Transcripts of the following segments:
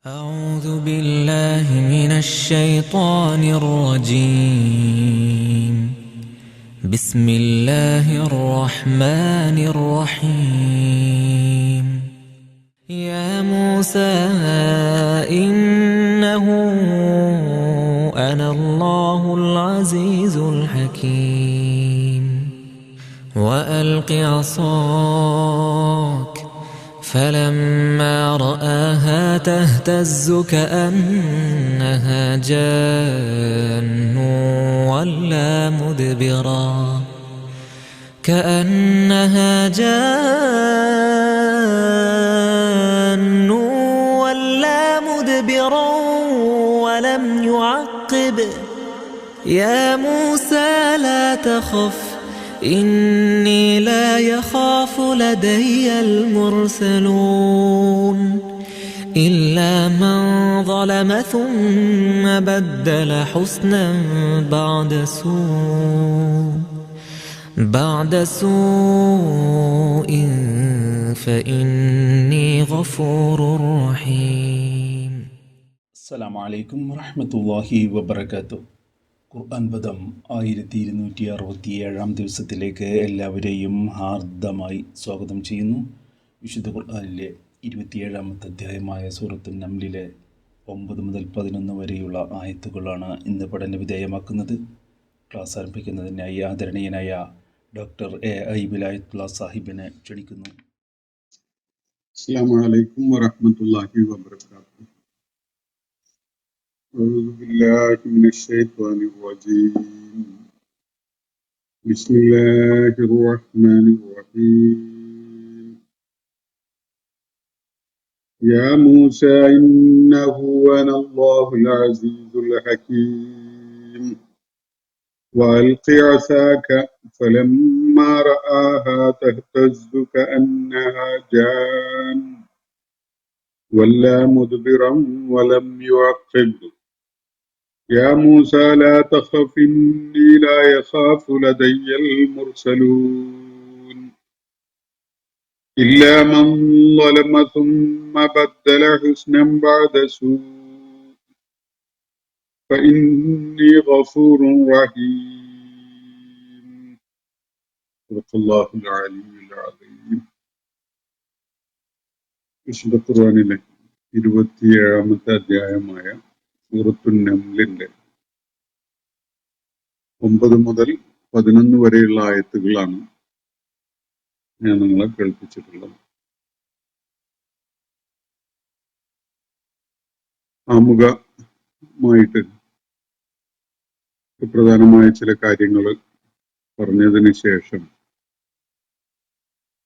أعوذ بالله من الشيطان الرجيم. بسم الله الرحمن الرحيم. يا موسى إنه أنا الله العزيز الحكيم. وألق عصاك فلما رآها تهتز كأنها جان ولا مدبرا ولم يعقب. يا موسى لا تخف إني لا يخاف لدي المرسلون إلا من ظلم ثم بدل حسنا بعد سوء فإني غفور رحيم. السلام عليكم ورحمة الله وبركاته. ഖുർആൻ പദം 1267 ദിവസത്തിലേക്ക് എല്ലാവരെയും ഹാർദമായി സ്വാഗതം ചെയ്യുന്നു. വിശുദ്ധ ഖുർആനിലെ 27-ാമത്തെ അധ്യായമായ സൂറത്തുൻ നംലിലെ 9 മുതൽ 11 വരെയുള്ള ആയത്തുകളാണ് ഇന്ന് പഠന വിധേയമാക്കുന്നത്. ക്ലാസ് ആരംഭിക്കുന്നതിനായി ആദരണീയനായ ഡോക്ടർ എ വിലായത്തുള്ള സാഹിബിനെ ക്ഷണിക്കുന്നു. അസ്സലാമു അലൈക്കും വറഹ്മത്തുള്ളാഹി വബറകാതുഹു. أعوذ بالله من الشيطان الرجيم. بسم الله الرحمن الرحيم. يا موسى إنه أنا الله العزيز الحكيم. وألق عصاك فلما رآها تهتز كأنها جان ولا مدبرا ولم يعقب. يا موسى لا تخف إني لا يخاف لدي المرسلون إلا من ظلم ثم بدل حسنا بعد سوء فإني غفور رحيم. صدق الله العلي العظيم. വിശുദ്ധ ഖുർആനിലെ 27-ാമത്തെ അധ്യായമായ സൂറത്തുൻ നംലിന്റെ 9 മുതൽ 11 വരെയുള്ള ആയത്തുകളാണ് ഞാൻ നിങ്ങളെ കേൾപ്പിച്ചിട്ടുള്ളത്. ആമുഖമായിട്ട് പ്രധാനമായ ചില കാര്യങ്ങൾ പറഞ്ഞതിന് ശേഷം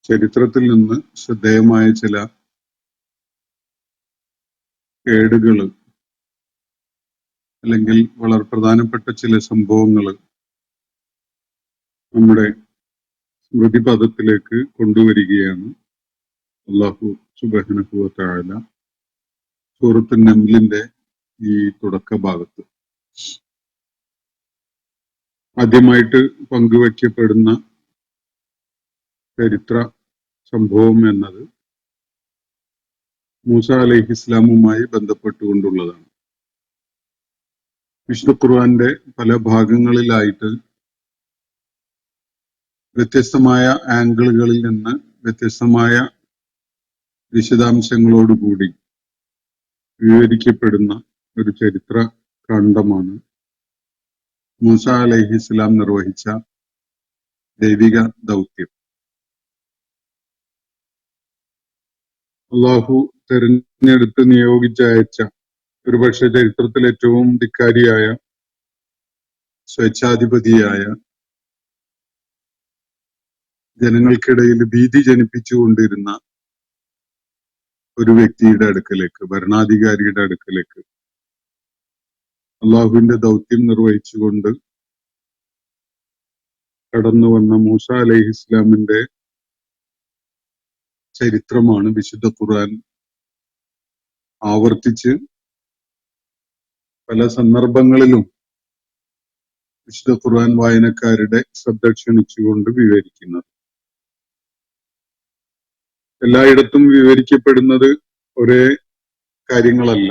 ചരിത്രത്തിൽ നിന്ന് ശ്രദ്ധേയമായ ചില കേടുകൾ അല്ലെങ്കിൽ വളരെ പ്രധാനപ്പെട്ട ചില സംഭവങ്ങൾ നമ്മുടെ സ്മൃതിപഥത്തിലേക്ക് കൊണ്ടുവരികയാണ് അല്ലാഹു സുബ്ഹാനഹു വ തആല സൂറത്തുൻ നംലിന്റെ ഈ തുടക്ക ഭാഗത്ത്. ആദ്യമായിട്ട് പങ്കുവയ്ക്കപ്പെടുന്ന ചരിത്ര സംഭവം എന്നത് മൂസ അലൈഹിസ്സലാമുമായി ബന്ധപ്പെട്ടുകൊണ്ടുള്ളതാണ്. വിശുദ്ധ ഖുർആന്റെ പല ഭാഗങ്ങളിലായിട്ട് വ്യത്യസ്തമായ ആംഗിളുകളിൽ നിന്ന് വ്യത്യസ്തമായ വിശദാംശങ്ങളോടുകൂടി വിവരിക്കപ്പെടുന്ന ഒരു ചരിത്ര ഖണ്ഡമാണ് മൂസ അലൈഹിസ്സലാം നിർവഹിച്ച ദൈവിക ദൗത്യം. അള്ളാഹു തെരഞ്ഞെടുത്ത് നിയോഗിച്ചയച്ച ഒരുപക്ഷെ ചരിത്രത്തിൽ ഏറ്റവും ധിക്കാരിയായ സ്വേച്ഛാധിപതിയായ ജനങ്ങൾക്കിടയിൽ ഭീതി ജനിപ്പിച്ചുകൊണ്ടിരുന്ന ഒരു വ്യക്തിയുടെ അടുക്കലേക്ക്, ഭരണാധികാരിയുടെ അടുക്കലേക്ക് അള്ളാഹുവിന്റെ ദൗത്യം നിർവഹിച്ചുകൊണ്ട് കടന്നു വന്ന മൂസ അലൈഹിസ്ലാമിന്റെ ചരിത്രമാണ് വിശുദ്ധ ഖുർആൻ ആവർത്തിച്ച് പല സന്ദർഭങ്ങളിലും വിശുദ്ധ ഖുർആൻ വായനക്കാരുടെ ശ്രദ്ധ ക്ഷണിച്ചുകൊണ്ട് വിവരിക്കുന്നത്. എല്ലായിടത്തും വിവരിക്കപ്പെടുന്നത് ഒരേ കാര്യങ്ങളല്ല.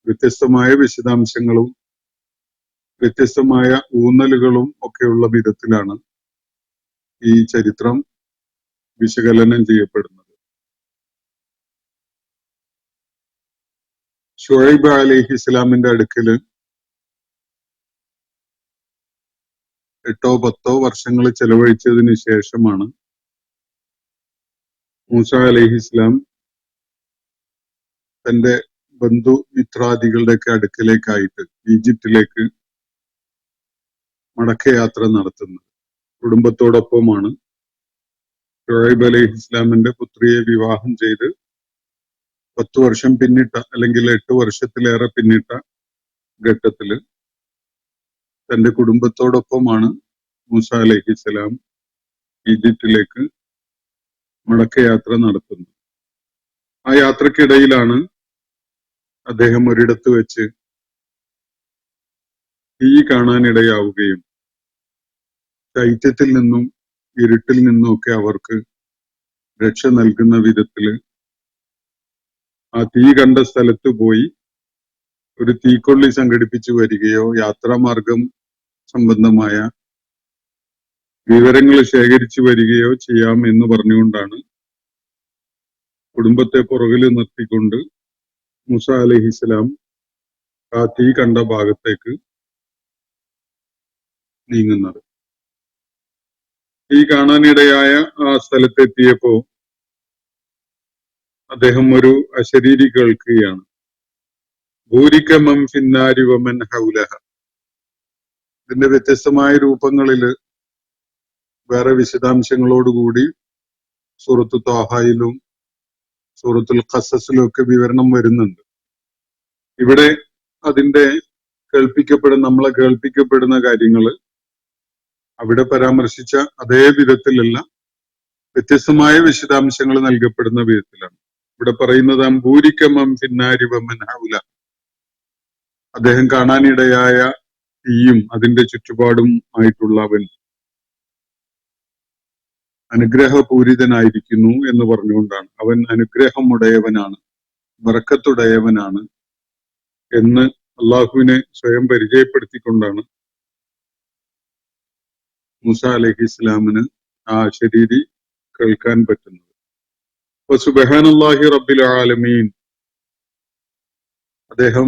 വ്യത്യസ്തമായ വിശദാംശങ്ങളും വ്യത്യസ്തമായ ഊന്നലുകളും ഒക്കെയുള്ള വിധത്തിലാണ് ഈ ചരിത്രം വിശകലനം ചെയ്യപ്പെടുന്നത്. ഷുഐബ് അലൈഹിസ്സലാമിന്റെ അടുക്കല് 8-10 വർഷങ്ങൾ ചെലവഴിച്ചതിന് ശേഷമാണ് മൂസ അലൈഹിസ്സലാം തന്റെ ബന്ധുമിത്രാദികളുടെയൊക്കെ അടുക്കലേക്കായിട്ട് ഈജിപ്തിലേക്ക് മടക്കയാത്ര നടത്തുന്നത്. കുടുംബത്തോടൊപ്പമാണ്. ഷുഐബ് അലൈഹിസ്സലാമിന്റെ പുത്രിയെ വിവാഹം ചെയ്ത് 10 വർഷം പിന്നിട്ട, അല്ലെങ്കിൽ 8 വർഷത്തിലേറെ പിന്നിട്ട ഘട്ടത്തില് തന്റെ കുടുംബത്തോടൊപ്പമാണ് മൂസ അലൈഹിസ്സലാം ഈജിപ്തിലേക്ക് മടക്കയാത്ര നടത്തുന്നത്. ആ യാത്രക്കിടയിലാണ് അദ്ദേഹം ഒരിടത്ത് വെച്ച് തീ കാണാനിടയാവുകയും ശൈത്യത്തിൽ നിന്നും ഇരുട്ടിൽ നിന്നും ഒക്കെ അവർക്ക് രക്ഷ നൽകുന്ന വിധത്തില് ആ തീ കണ്ട സ്ഥലത്ത് പോയി ഒരു തീക്കൊള്ളി സംഘടിപ്പിച്ചു വരികയോ യാത്രാമാർഗം സംബന്ധമായ വിവരങ്ങൾ ശേഖരിച്ചു വരികയോ ചെയ്യാം എന്ന് പറഞ്ഞുകൊണ്ടാണ് കുടുംബത്തെ പുറകിൽ നിർത്തിക്കൊണ്ട് മൂസ അലൈഹിസ്സലാം ആ തീ കണ്ട ഭാഗത്തേക്ക് നീങ്ങുന്നത്. തീ കാണാനിടയായ ആ സ്ഥലത്തെത്തിയപ്പോ അദ്ദേഹം ഒരു അശരീരി കേൾക്കുകയാണ്. ഭൂരിക മൻ ഫിന്നാരി വമൻ ഹൗലഹ. ഇതിന്റെ വ്യത്യസ്തമായ രൂപങ്ങളില് വേറെ വിശദാംശങ്ങളോടുകൂടി സൂറത്തു ത്വാഹയിലും സൂറത്തുൽ ഖസസിലും ഒക്കെ വിവരണം വരുന്നുണ്ട്. ഇവിടെ അതിന്റെ നമ്മളെ കേൾപ്പിക്കപ്പെടുന്ന കാര്യങ്ങള് അവിടെ പരാമർശിച്ച അതേ വിധത്തിലല്ല, വ്യത്യസ്തമായ വിശദാംശങ്ങൾ നൽകപ്പെടുന്ന വിധത്തിലാണ്. ഇവിടെ പറയുന്നത് ഭൂരിക മൻ ഫിന്നാരി വമൻ ഹൗല. അദ്ദേഹം കാണാനിടയായ തീയും അതിന്റെ ചുറ്റുപാടും ആയിട്ടുള്ള അവൻ അനുഗ്രഹപൂരിതനായിരിക്കുന്നു എന്ന് പറഞ്ഞുകൊണ്ടാണ്. അവൻ അനുഗ്രഹമുടയവനാണ്, ബറക്കത്തുടയവനാണ് എന്ന് അള്ളാഹുവിനെ സ്വയം പരിചയപ്പെടുത്തിക്കൊണ്ടാണ് മൂസ അലൈഹിസ്സലാമിന് ആ ശരീരി കേൾക്കാൻ പറ്റുന്നത്. അപ്പൊ സുബ്ഹാനല്ലാഹി റബ്ബിൽ ആലമീൻ, അദ്ദേഹം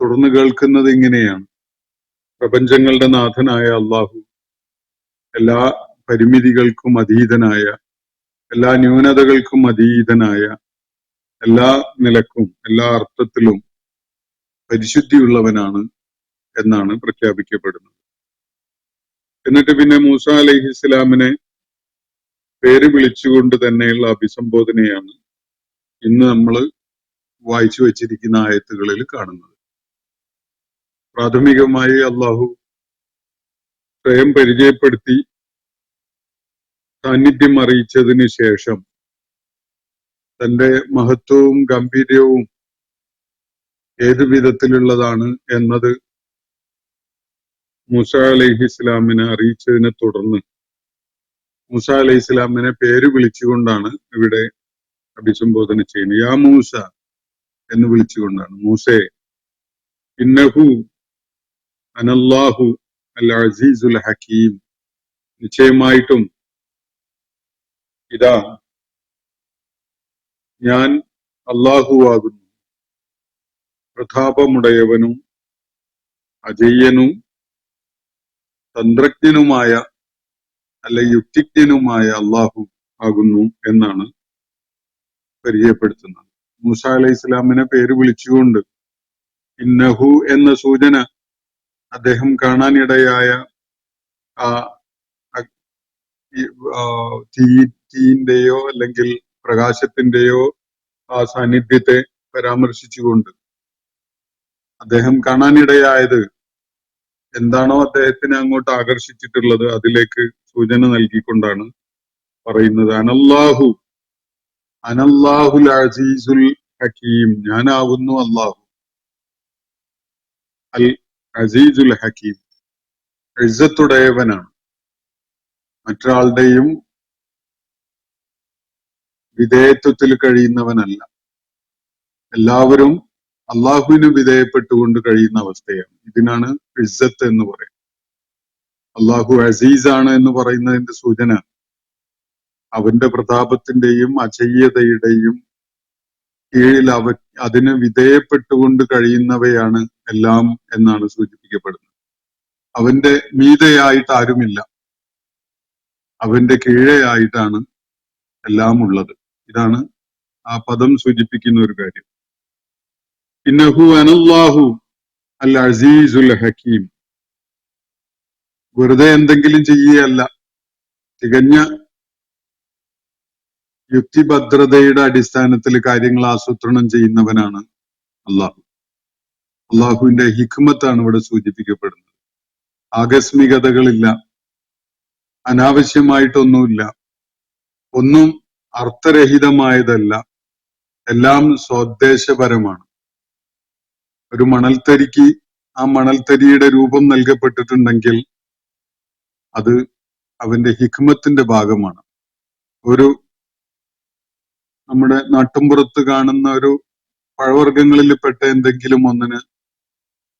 തുടർന്ന് കേൾക്കുന്നത് ഇങ്ങനെയാണ്: പ്രപഞ്ചങ്ങളുടെ നാഥനായ അള്ളാഹു, എല്ലാ പരിമിതികൾക്കും അതീതനായ, എല്ലാ ന്യൂനതകൾക്കും അതീതനായ, എല്ലാ നിലക്കും എല്ലാ അർത്ഥത്തിലും പരിശുദ്ധിയുള്ളവനാണ് എന്നാണ് പ്രഖ്യാപിക്കപ്പെടുന്നത്. എന്നിട്ട് പിന്നെ മൂസ അലൈഹിസ്സലാമിനെ പേര് വിളിച്ചുകൊണ്ട് തന്നെയുള്ള അഭിസംബോധനയാണ് ഇന്ന് നമ്മൾ വായിച്ചു വച്ചിരിക്കുന്ന ആയത്തുകളിൽ കാണുന്നത്. പ്രാഥമികമായി അള്ളാഹു സ്വയം പരിചയപ്പെടുത്തി സാന്നിധ്യം അറിയിച്ചതിന് ശേഷം തന്റെ മഹത്വവും ഗംഭീര്യവും ഏതു വിധത്തിലുള്ളതാണ് എന്നത് മൂസ അലൈഹിസ്സലാമിനെ അറിയിച്ചതിനെ തുടർന്ന് മൂസ അലൈഹിസ്സലാമിനെ പേര് വിളിച്ചുകൊണ്ടാണ് ഇവിടെ അഭിസംബോധന ചെയ്യുന്നത്. യാ മൂസ എന്ന് വിളിച്ചുകൊണ്ടാണ്. മൂസേ, ഇന്നഹു അനല്ലാഹു അൽ അസീസുൽ ഹക്കീം. നിശ്ചയമായിട്ടും ഇതാ ഞാൻ അല്ലാഹു ആകുന്നു, പ്രതാപമുടയവനും അജയ്യനും തന്ത്രജ്ഞനുമായ, അല്ല യുക്തിജ്ഞനുമായ അള്ളാഹു ആകുന്നു എന്നാണ് പരിചയപ്പെടുത്തുന്നത്. മൂസ അലൈഹി ഇസ്ലാമിനെ പേര് വിളിച്ചുകൊണ്ട് ഇന്നഹു എന്ന സൂചന അദ്ദേഹം കാണാനിടയായ ആ തീയിന്റെയോ അല്ലെങ്കിൽ പ്രകാശത്തിന്റെയോ ആ സാന്നിധ്യത്തെ പരാമർശിച്ചുകൊണ്ട് അദ്ദേഹം കാണാനിടയായത് എന്താണോ അദ്ദേഹത്തിനെ അങ്ങോട്ട് ആകർഷിച്ചിട്ടുള്ളത് അതിലേക്ക് സൂചന നൽകിക്കൊണ്ടാണ് പറയുന്നത്. അനല്ലാഹുൽ അസീസുൽ ഹക്കീം. ഞാനാവുന്നു അല്ലാഹു അൽ അസീസുൽ ഹക്കീം, ഇസ്സത്തുടയവനാണ്, മറ്റൊരാളുടെയും വിധേയത്വത്തിൽ കഴിയുന്നവനല്ല. എല്ലാവരും അള്ളാഹുവിന് വിധേയപ്പെട്ടുകൊണ്ട് കഴിയുന്ന അവസ്ഥയാണ്. ഇതിനാണ് ഇസ്സത്ത് എന്ന് പറയുന്നത്. അള്ളാഹു അസീസാണ് എന്ന് പറയുന്നതിന്റെ സൂചന അവന്റെ പ്രതാപത്തിന്റെയും അജയ്യതയുടെയും കീഴിൽ അതിന് വിധേയപ്പെട്ടുകൊണ്ട് കഴിയുന്നവയാണ് എല്ലാം എന്നാണ് സൂചിപ്പിക്കപ്പെടുന്നത്. അവന്റെ മീതയായിട്ട് ആരുമില്ല, അവന്റെ കീഴെയായിട്ടാണ് എല്ലാം ഉള്ളത്. ഇതാണ് ആ പദം സൂചിപ്പിക്കുന്ന ഒരു കാര്യം. ഇന്നഹു അനല്ലാഹു അൽ അസീസുൽ ഹക്കീം. വെറുതെ എന്തെങ്കിലും ചെയ്യുകയല്ല, തികഞ്ഞ യുക്തിഭദ്രതയുടെ അടിസ്ഥാനത്തിൽ കാര്യങ്ങൾ ആസൂത്രണം ചെയ്യുന്നവനാണ് അള്ളാഹു. അള്ളാഹുവിന്റെ ഹിക്മത്താണ് ഇവിടെ സൂചിപ്പിക്കപ്പെടുന്നത്. ആകസ്മികതകളില്ല, അനാവശ്യമായിട്ടൊന്നുമില്ല, ഒന്നും അർത്ഥരഹിതമായതല്ല, എല്ലാം സ്വോദ്ദേശപരമാണ്. ഒരു മണൽത്തരിക്ക് ആ മണൽത്തരിയുടെ രൂപം നൽകപ്പെട്ടിട്ടുണ്ടെങ്കിൽ അത് അവന്റെ ഹിക്മത്തിന്റെ ഭാഗമാണ്. ഒരു നമ്മുടെ നാട്ടുംപുറത്ത് കാണുന്ന ഒരു പഴവർഗ്ഗങ്ങളിൽ പെട്ട എന്തെങ്കിലും ഒന്നിന്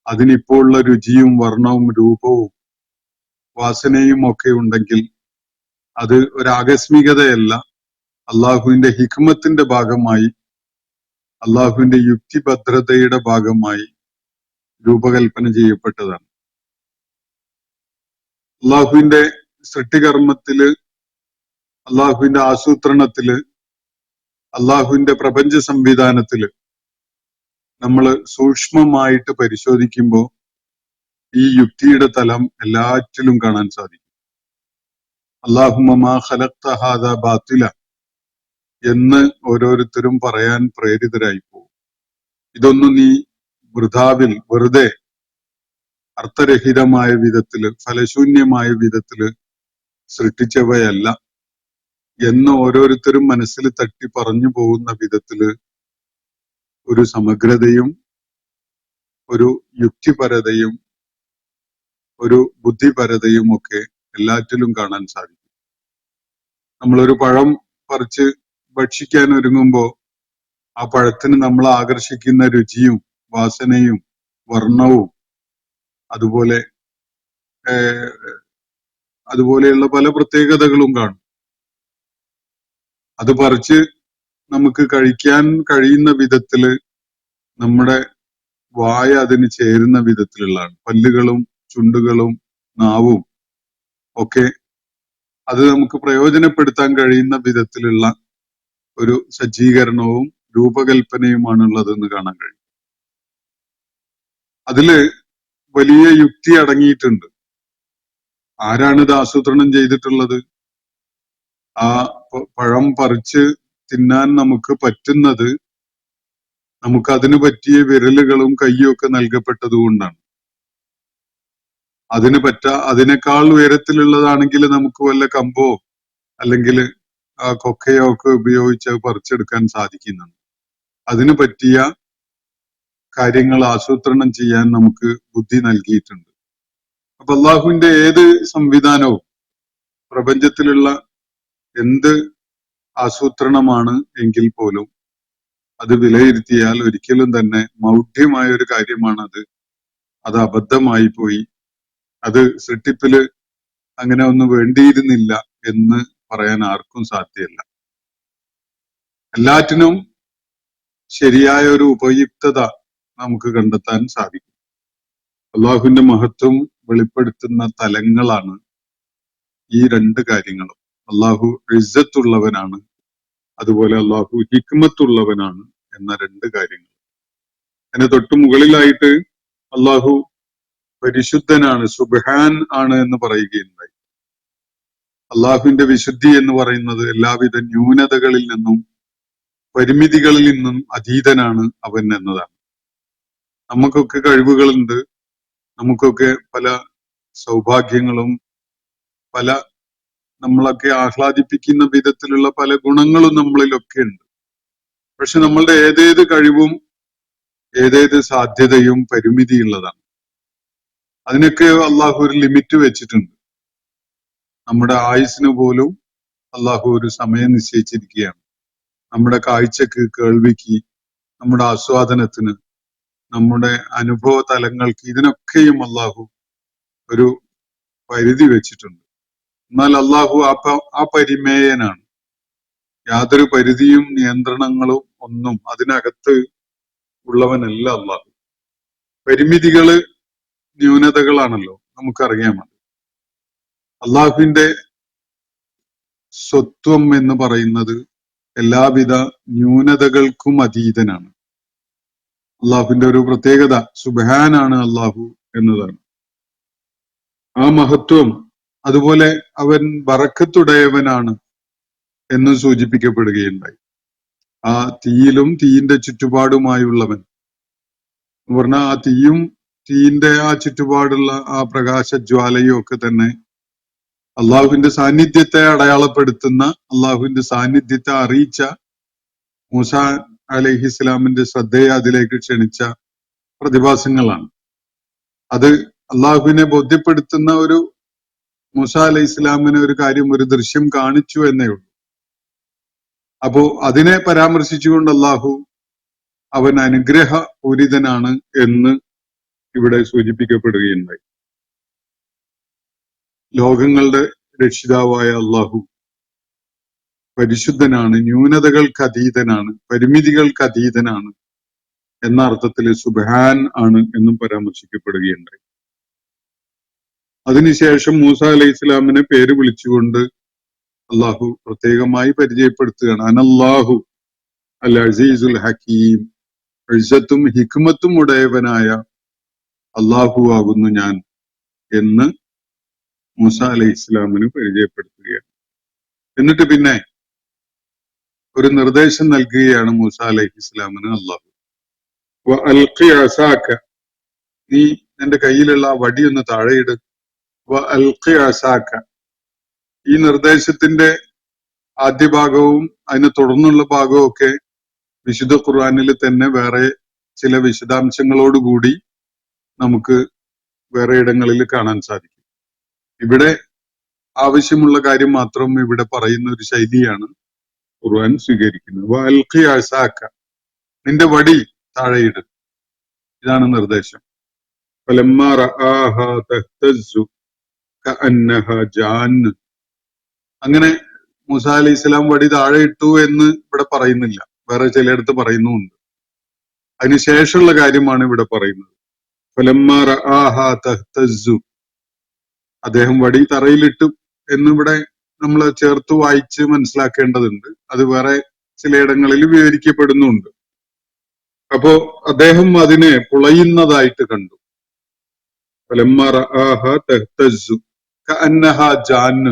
അതിനിപ്പോൾ ഉള്ള രുചിയും വർണ്ണവും രൂപവും വാസനയും ഒക്കെ ഉണ്ടെങ്കിൽ അത് ഒരു ആകസ്മികതയല്ല, അള്ളാഹുവിന്റെ ഹിക്മത്തിന്റെ ഭാഗമായി, അള്ളാഹുവിന്റെ യുക്തിഭദ്രതയുടെ ഭാഗമായി രൂപകൽപ്പന ചെയ്യപ്പെട്ടതാണ്. അള്ളാഹുവിന്റെ സൃഷ്ടികർമ്മത്തില്, അള്ളാഹുവിന്റെ ആസൂത്രണത്തില്, അള്ളാഹുവിന്റെ പ്രപഞ്ച സംവിധാനത്തില് നമ്മൾ സൂക്ഷ്മമായിട്ട് പരിശോധിക്കുമ്പോൾ ഈ യുക്തിയുടെ തലം എല്ലാറ്റിലും കാണാൻ സാധിക്കും. അല്ലാഹുമ്മ മാ ഖലഖ്ത ഹാദാ ബാത്തില എന്ന് ഓരോരുത്തരും പറയാൻ പ്രേരിതരായി പോകും. ഇതൊന്നും നീ വൃഥാവിൽ വെറുതെ അർത്ഥരഹിതമായ വിധത്തില്, ഫലശൂന്യമായ വിധത്തില് സൃഷ്ടിച്ചവയല്ല എന്ന് ഓരോരുത്തരും മനസ്സിൽ തട്ടി പറഞ്ഞു പോകുന്ന വിധത്തില് ഒരു സമഗ്രതയും ഒരു യുക്തിപരതയും ഒരു ബുദ്ധിപരതയും ഒക്കെ എല്ലാറ്റിലും കാണാൻ സാധിക്കും. നമ്മളൊരു പഴം പറിച്ച് ഭക്ഷിക്കാൻ ഒരുങ്ങുമ്പോ ആ പഴത്തിന് നമ്മളെ ആകർഷിക്കുന്ന രുചിയും വാസനയും വർണ്ണവും അതുപോലെയുള്ള പല പ്രത്യേകതകളും കാണും. അത് പറിച്ച് നമുക്ക് കഴിക്കാൻ കഴിയുന്ന വിധത്തില് നമ്മുടെ വായ അതിന് ചേരുന്ന വിധത്തിലുള്ളതാണ്. പല്ലുകളും ചുണ്ടുകളും നാവും ഒക്കെ അത് നമുക്ക് പ്രയോജനപ്പെടുത്താൻ കഴിയുന്ന വിധത്തിലുള്ള ഒരു സജ്ജീകരണവും രൂപകൽപ്പനയുമാണുള്ളതെന്ന് കാണാൻ കഴിയും. അതില് വലിയ യുക്തി അടങ്ങിയിട്ടുണ്ട്. ആരാണ് ഇത് ആസൂത്രണം ചെയ്തിട്ടുള്ളത്? ആ പഴം പറിച്ച് തിന്നാൻ നമുക്ക് പറ്റുന്നത് നമുക്ക് അതിന് പറ്റിയ വിരലുകളും കയ്യും ഒക്കെ നൽകപ്പെട്ടതുകൊണ്ടാണ്. അതിനേക്കാൾ ഉയരത്തിലുള്ളതാണെങ്കിൽ നമുക്ക് വല്ല കമ്പോ അല്ലെങ്കിൽ കൊക്കയോ ഒക്കെ ഉപയോഗിച്ച് പറിച്ചെടുക്കാൻ സാധിക്കുന്നുണ്ട്. അതിന് പറ്റിയ കാര്യങ്ങൾ ആസൂത്രണം ചെയ്യാൻ നമുക്ക് ബുദ്ധി നൽകിയിട്ടുണ്ട്. അപ്പൊ അള്ളാഹുവിന്റെ ഏത് സംവിധാനവും പ്രപഞ്ചത്തിലുള്ള എന്ത് ആസൂത്രണമാണ് എങ്കിൽ പോലും അത് വിലയിരുത്തിയാൽ ഒരിക്കലും തന്നെ മൗഢ്യമായ ഒരു കാര്യമാണ് അത് അബദ്ധമായി പോയി, അത് സൃഷ്ടിപ്പില് അങ്ങനെ ഒന്നും വേണ്ടിയിരുന്നില്ല എന്ന് പറയാൻ ആർക്കും സാധ്യമല്ല. എല്ലാറ്റിനും ശരിയായ ഒരു ഉപയുക്തത നമുക്ക് കണ്ടെത്താൻ സാധിക്കും. അള്ളാഹുവിന്റെ മഹത്വം വെളിപ്പെടുത്തുന്ന തലങ്ങളാണ് ഈ രണ്ട് കാര്യങ്ങളും. അള്ളാഹു ഇസ്സത്തുള്ളവനാണ്, അതുപോലെ അള്ളാഹു ഹിക്മത്തുള്ളവനാണ് എന്ന രണ്ട് കാര്യങ്ങൾ. അതിന് തൊട്ടു മുകളിലായിട്ട് അള്ളാഹു പരിശുദ്ധനാണ്, സുബ്ഹാൻ ആണ് എന്ന് പറയുകയുണ്ടായി. അള്ളാഹുവിന്റെ വിശുദ്ധി എന്ന് പറയുന്നത് എല്ലാവിധ ന്യൂനതകളിൽ നിന്നും പരിമിതികളിൽ നിന്നും അതീതനാണ് അവൻ എന്നതാണ്. നമുക്കൊക്കെ കഴിവുകളുണ്ട്, നമുക്കൊക്കെ പല സൗഭാഗ്യങ്ങളും പല നമ്മളൊക്കെ ആഹ്ലാദിപ്പിക്കുന്ന വിധത്തിലുള്ള പല ഗുണങ്ങളും നമ്മളിലൊക്കെ ഉണ്ട്. പക്ഷെ നമ്മളുടെ ഏതേത് കഴിവും ഏതേത് സാധ്യതയും പരിമിതിയുള്ളതാണ്. അതിനൊക്കെ അള്ളാഹു ഒരു ലിമിറ്റ് വെച്ചിട്ടുണ്ട്. നമ്മുടെ ആയുസ്സിന് പോലും അള്ളാഹു ഒരു സമയം നിശ്ചയിച്ചിരിക്കുകയാണ്. നമ്മുടെ കാഴ്ചക്ക്, കേൾവിക്ക്, നമ്മുടെ ആസ്വാദനത്തിന്, നമ്മുടെ അനുഭവ തലങ്ങൾക്ക്, ഇതിനൊക്കെയും അള്ളാഹു ഒരു പരിധി വെച്ചിട്ടുണ്ട്. എന്നാൽ അള്ളാഹു ആ പരിമേയനാണ്. യാതൊരു പരിധിയും നിയന്ത്രണങ്ങളും ഒന്നും അതിനകത്ത് ഉള്ളവനല്ല അള്ളാഹു. പരിമിതികള് ന്യൂനതകളാണല്ലോ, നമുക്കറിയാമത്. അള്ളാഹുവിന്റെ സ്വത്വം എന്ന് പറയുന്നത് എല്ലാവിധ ന്യൂനതകൾക്കും അതീതനാണ്. അള്ളാഹുവിന്റെ ഒരു പ്രത്യേകത സുബ്ഹാനാണ് അള്ളാഹു എന്നതാണ്. ആ മഹത്വം, അതുപോലെ അവൻ ബറക്കത്തുടയവനാണ് എന്ന് സൂചിപ്പിക്കപ്പെടുകയുണ്ടായി. ആ തീയിലും തീയിന്റെ ചുറ്റുപാടുമായുള്ളവൻ എന്ന് പറഞ്ഞാൽ ആ തീയും തീയിന്റെ ആ ചുറ്റുപാടുള്ള ആ പ്രകാശജ്വാലയും ഒക്കെ തന്നെ അള്ളാഹുവിന്റെ സാന്നിധ്യത്തെ അടയാളപ്പെടുത്തുന്ന, അള്ളാഹുവിന്റെ സാന്നിധ്യത്തെ അറിയിച്ച മൂസ അലൈഹിസ്ലാമിന്റെ ശ്രദ്ധയെ അതിലേക്ക് ക്ഷണിച്ച പ്രതിഭാസങ്ങളാണ്. അത് അള്ളാഹുവിനെ ബോധ്യപ്പെടുത്തുന്ന ഒരു മൂസ അലൈഹി ഇസ്ലാമിന് ഒരു കാര്യം, ഒരു ദൃശ്യം കാണിച്ചു എന്നേ ഉള്ളൂ. അപ്പോ അതിനെ പരാമർശിച്ചുകൊണ്ട് അള്ളാഹു അവൻ അനുഗ്രഹപൂരിതനാണ് എന്ന് ഇവിടെ സൂചിപ്പിക്കപ്പെടുകയുണ്ടായി. ലോകങ്ങളുടെ രക്ഷിതാവായ അള്ളാഹു പരിശുദ്ധനാണ്, ന്യൂനതകൾക്ക് അതീതനാണ്, പരിമിതികൾക്ക് അതീതനാണ് എന്ന അർത്ഥത്തിൽ സുബ്ഹാൻ ആണ് എന്നും പരാമർശിക്കപ്പെടുകയുണ്ടായി. അതിനുശേഷം മൂസ അലൈഹി ഇസ്ലാമിനെ പേര് വിളിച്ചുകൊണ്ട് അള്ളാഹു പ്രത്യേകമായി പരിചയപ്പെടുത്തുകയാണ്. അനല്ലാഹു അൽ അസീസുൽ ഹക്കീം, ഇസ്സത്തും ഹിക്മത്തും ഉടയവനായ അള്ളാഹു ആകുന്നു ഞാൻ എന്ന് മൂസ അലൈഹി ഇസ്ലാമിന് പരിചയപ്പെടുത്തുകയാണ്. എന്നിട്ട് പിന്നെ ഒരു നിർദ്ദേശം നൽകുകയാണ് മൂസ അലൈഹി ഇസ്ലാമിന് അള്ളാഹു. അൽഖി അസാക, നീ നിന്റെ കയ്യിലുള്ള ആ വടി ഒന്ന് താഴെയിട്. അൽഖി അസാക, ഈ നിർദ്ദേശത്തിന്റെ ആദ്യ ഭാഗവും അതിനെ തുടർന്നുള്ള ഭാഗവും ഒക്കെ വിശുദ്ധ ഖുർആനിൽ തന്നെ വേറെ ചില വിശദാംശങ്ങളോടുകൂടി നമുക്ക് വേറെ ഇടങ്ങളിൽ കാണാൻ സാധിക്കും. ഇവിടെ ആവശ്യമുള്ള കാര്യം മാത്രം ഇവിടെ പറയുന്ന ഒരു ശൈലിയാണ് ഖുർആൻ സ്വീകരിക്കുന്നത്. അൽഖി അസാക, നിന്റെ വടി താഴെയിട്, ഇതാണ് നിർദ്ദേശം. ഫലമ്മാ റആഹ തഹ്തസ്സു കഅന്നഹ ജാൻ, അങ്ങനെ മൂസ അലൈഹി ഇസ്ലാം വടി താഴെ ഇട്ടു എന്ന് ഇവിടെ പറയുന്നില്ല, വേറെ ചിലയിടത്ത് പറയുന്നുമുണ്ട്. അതിനുശേഷമുള്ള കാര്യമാണ് ഇവിടെ പറയുന്നത്. ഫലമ്മാ റആഹ തഹ്തസ്സു, അദ്ദേഹം വടി തറയിലിട്ടു എന്നിവിടെ നമ്മൾ ചേർത്ത് വായിച്ച് മനസ്സിലാക്കേണ്ടതുണ്ട്. അത് വേറെ ചിലയിടങ്ങളിൽ വിവരിക്കപ്പെടുന്നുണ്ട്. അപ്പോ അദ്ദേഹം അതിനെ പുളയുന്നതായിട്ട് കണ്ടു. ഫലമ്മാ റആഹ തഹ്തസ്സു കഅന്നഹ ജാൻ,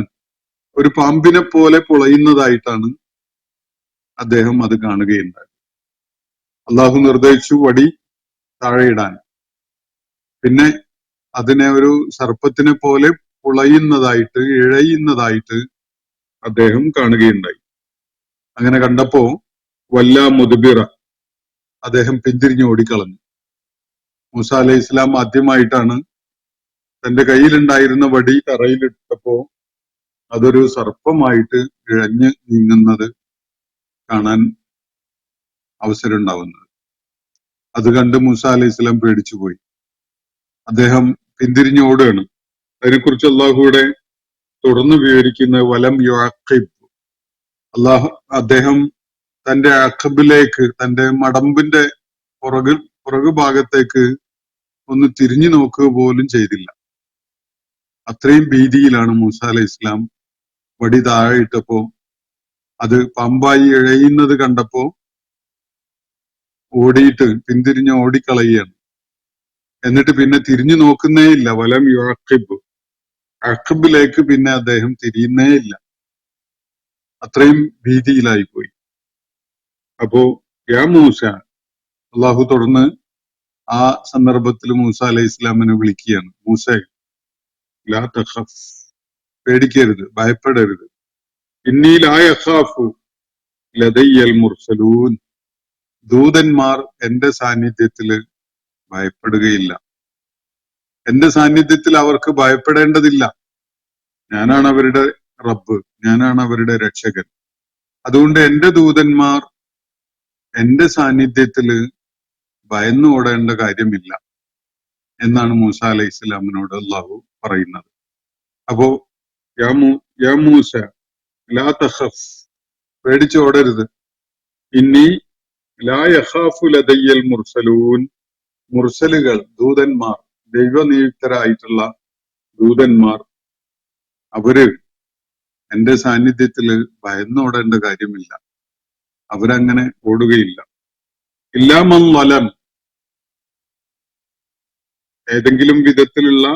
ഒരു പാമ്പിനെ പോലെ പുളയുന്നതായിട്ടാണ് അദ്ദേഹം അത് കാണുകയുണ്ടായത്. അള്ളാഹു നിർദ്ദേശിച്ചു വടി താഴെയിടാൻ. പിന്നെ അതിനെ ഒരു സർപ്പത്തിനെ പോലെ പുളയുന്നതായിട്ട്, ഇഴയുന്നതായിട്ട് അദ്ദേഹം കാണുകയുണ്ടായി. അങ്ങനെ കണ്ടപ്പോ വല്ല മുദ്ബിറ, അദ്ദേഹം പിന്തിരിഞ്ഞ് ഓടിക്കളഞ്ഞു. മൂസ അലൈഹി ഇസ്ലാം ആദ്യമായിട്ടാണ് തന്റെ കയ്യിലുണ്ടായിരുന്ന വടി തറയിലിട്ടപ്പോ അതൊരു സർപ്പമായിട്ട് ഇഴഞ്ഞ് നീങ്ങുന്നത് കാണാൻ അവസരം ഉണ്ടാവുന്നത്. അത് കണ്ട് മൂസ അലൈഹി ഇസ്ലാം പേടിച്ചുപോയി. അദ്ദേഹം പിന്തിരിഞ്ഞ് ഓടുകയാണ്. അതിനെക്കുറിച്ച് അള്ളാഹുവിടെ തുടർന്ന് വിവരിക്കുന്ന വലം യുഅഖിബ്, അദ്ദേഹം തന്റെ അഖബിലേക്ക്, തന്റെ മടമ്പിന്റെ പുറകു ഭാഗത്തേക്ക് ഒന്ന് തിരിഞ്ഞു നോക്കുക പോലും ചെയ്തില്ല. അത്രയും ഭീതിയിലാണ് മൂസ അലൈഹി ഇസ്ലാം വടി താഴെ ഇട്ടപ്പോ അത് പാമ്പായി ഇഴയുന്നത് കണ്ടപ്പോ ഓടിയിട്ട് പിന്തിരിഞ്ഞ് ഓടിക്കളയുകയാണ്. എന്നിട്ട് പിന്നെ തിരിഞ്ഞു നോക്കുന്നേ ഇല്ല. വലം യുഅഖിബ്, അഖബിലേക്ക് പിന്നെ അദ്ദേഹം തിരിയുന്നേ ഇല്ല. അത്രയും ഭീതിയിലായിപ്പോയി. അപ്പോ യാ മൂസ, അള്ളാഹു തുടർന്ന് ആ സന്ദർഭത്തിൽ മൂസ അലൈഹി ഇസ്ലാമിനെ വിളിക്കുകയാണ്. മൂസ, ലാ തഖഫ്, പേടിക്കരുത്, ഭയപ്പെടരുത്. ഇന്നി ലാ യഖാഫു ലദയ്യൽ മുർസലൂൻ, ദൂതന്മാർ എന്റെ സാന്നിധ്യത്തില് ഭയപ്പെടുകയില്ല. എന്റെ സാന്നിധ്യത്തിൽ അവർക്ക് ഭയപ്പെടേണ്ടതില്ല. ഞാനാണ് അവരുടെ റബ്ബ്, ഞാനാണ് അവരുടെ രക്ഷകൻ. അതുകൊണ്ട് എന്റെ ദൂതന്മാർ എന്റെ സാന്നിധ്യത്തില് ഭയന്നു ഓടേണ്ട കാര്യമില്ല എന്നാണ് മൂസ അലൈഹി ഇസ്ലാമിനോട് അള്ളാഹു പറയുന്നത്. അപ്പോ യാ മൂസ ലാ തഖഫ്, പേടിച്ചോടരുത്. ഇന്നി ലാ യഖാഫു ലദയ്യൽ മുർസലൂൻ, മുർസലുകൾ ദൂതന്മാർ, ദൈവനിയുക്തരായിട്ടുള്ള ദൂതന്മാർ, അവര് എന്റെ സാന്നിധ്യത്തില് ഭയന്നോടേണ്ട കാര്യമില്ല, അവരങ്ങനെ ഓടുകയില്ല. ഇല്ലാമൻ വലം, ഏതെങ്കിലും വിധത്തിലുള്ള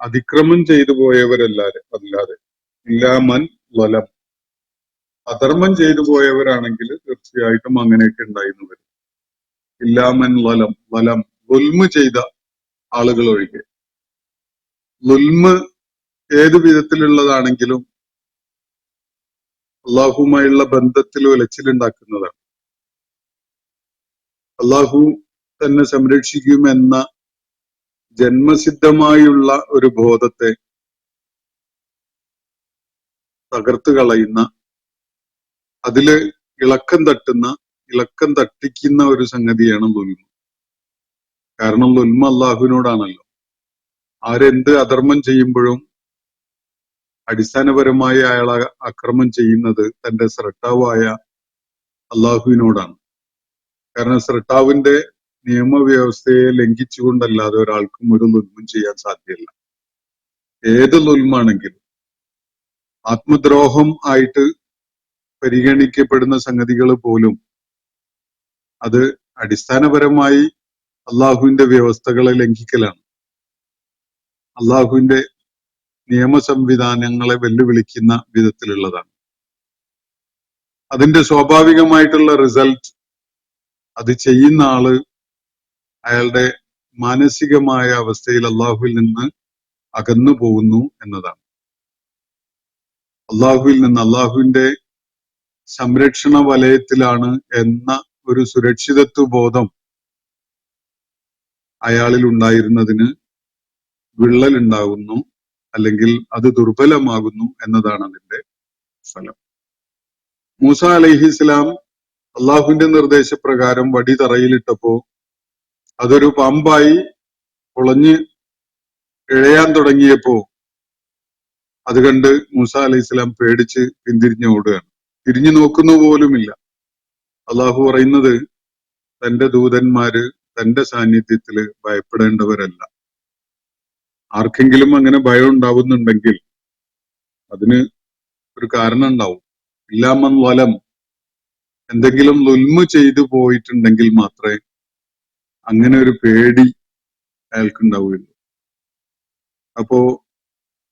അതിക്രമം ചെയ്തു പോയവരല്ലാതെ ഇല്ലാമൻ വലം, അധർമ്മം ചെയ്തു പോയവരാണെങ്കിൽ തീർച്ചയായിട്ടും അങ്ങനെയൊക്കെ ഉണ്ടായിരുന്നു വരും. ഇല്ലാമൻ വലം ളുൽമ് ചെയ്ത ആളുകൾ ഒഴികെ. ളുൽമ് ഏതു വിധത്തിലുള്ളതാണെങ്കിലും അള്ളാഹുമായുള്ള ബന്ധത്തിൽ ഉലച്ചിലുണ്ടാക്കുന്നതാണ്. അള്ളാഹു തന്നെ സംരക്ഷിക്കുമെന്ന ജന്മസിദ്ധമായുള്ള ഒരു ബോധത്തെ തകർത്ത് കളയുന്ന, അതില് ഇളക്കം തട്ടിക്കുന്ന ഒരു സംഗതിയാണ് ളുൽമ. കാരണം ളുൽമ അള്ളാഹുവിനോടാണല്ലോ. ആരെന്ത് അധർമ്മം ചെയ്യുമ്പോഴും അടിസ്ഥാനപരമായി അയാളെ അക്രമം ചെയ്യുന്നത് തന്റെ സ്രഷ്ടാവായ അള്ളാഹുവിനോടാണ്. കാരണം സ്രഷ്ടാവിന്റെ നിയമവ്യവസ്ഥയെ ലംഘിച്ചുകൊണ്ടല്ലാതെ ഒരാൾക്കും ഒരു ളുൽമും ചെയ്യാൻ സാധ്യമല്ല. ഏത് ളുൽമാണെങ്കിലും ആത്മദ്രോഹം ആയിട്ട് പരിഗണിക്കപ്പെടുന്ന സംഗതികൾ പോലും അത് അടിസ്ഥാനപരമായി അള്ളാഹുവിന്റെ വ്യവസ്ഥകളെ ലംഘിക്കലാണ്, അള്ളാഹുവിന്റെ നിയമ സംവിധാനങ്ങളെ വെല്ലുവിളിക്കുന്ന വിധത്തിലുള്ളതാണ്. അതിന്റെ സ്വാഭാവികമായിട്ടുള്ള റിസൾട്ട് അത് ചെയ്യുന്ന ആള് അയാളുടെ മാനസികമായ അവസ്ഥയിൽ അള്ളാഹുവിൽ നിന്ന് അകന്നു പോകുന്നു എന്നതാണ്. അള്ളാഹുവിൽ നിന്ന്, അള്ളാഹുവിന്റെ സംരക്ഷണ വലയത്തിലാണ് എന്ന ഒരു സുരക്ഷിതത്വ ബോധം അയാളിൽ ഉണ്ടായിരുന്നതിന് വിള്ളൽ ഉണ്ടാകുന്നു, അല്ലെങ്കിൽ അത് ദുർബലമാകുന്നു എന്നതാണ് അതിന്റെ ഫലം. മൂസ അലൈഹിസ്സലാം അള്ളാഹുവിന്റെ നിർദ്ദേശപ്രകാരം വടി തറയിലിട്ടപ്പോ അതൊരു പാമ്പായി പൊളഞ്ഞ് ഇഴയാൻ തുടങ്ങിയപ്പോ അത് കണ്ട് മൂസ അലൈഹിസ്സലാം പേടിച്ച് പിന്തിരിഞ്ഞ് ഓടുകയാണ്. തിരിഞ്ഞു നോക്കുന്ന പോലുമില്ല. അള്ളാഹു പറയുന്നത് തന്റെ ദൂതന്മാര് തന്റെ സാന്നിധ്യത്തില് ഭയപ്പെടേണ്ടവരല്ല. ആർക്കെങ്കിലും അങ്ങനെ ഭയം ഉണ്ടാവുന്നുണ്ടെങ്കിൽ അതിന് ഒരു കാരണം ഉണ്ടാവും. ഇല്ലാമൻ വലം, എന്തെങ്കിലും ളുൽമ് ചെയ്തു പോയിട്ടുണ്ടെങ്കിൽ മാത്രമേ അങ്ങനെ ഒരു പേടി അയാൾക്കുണ്ടാവുകയുള്ളൂ. അപ്പോ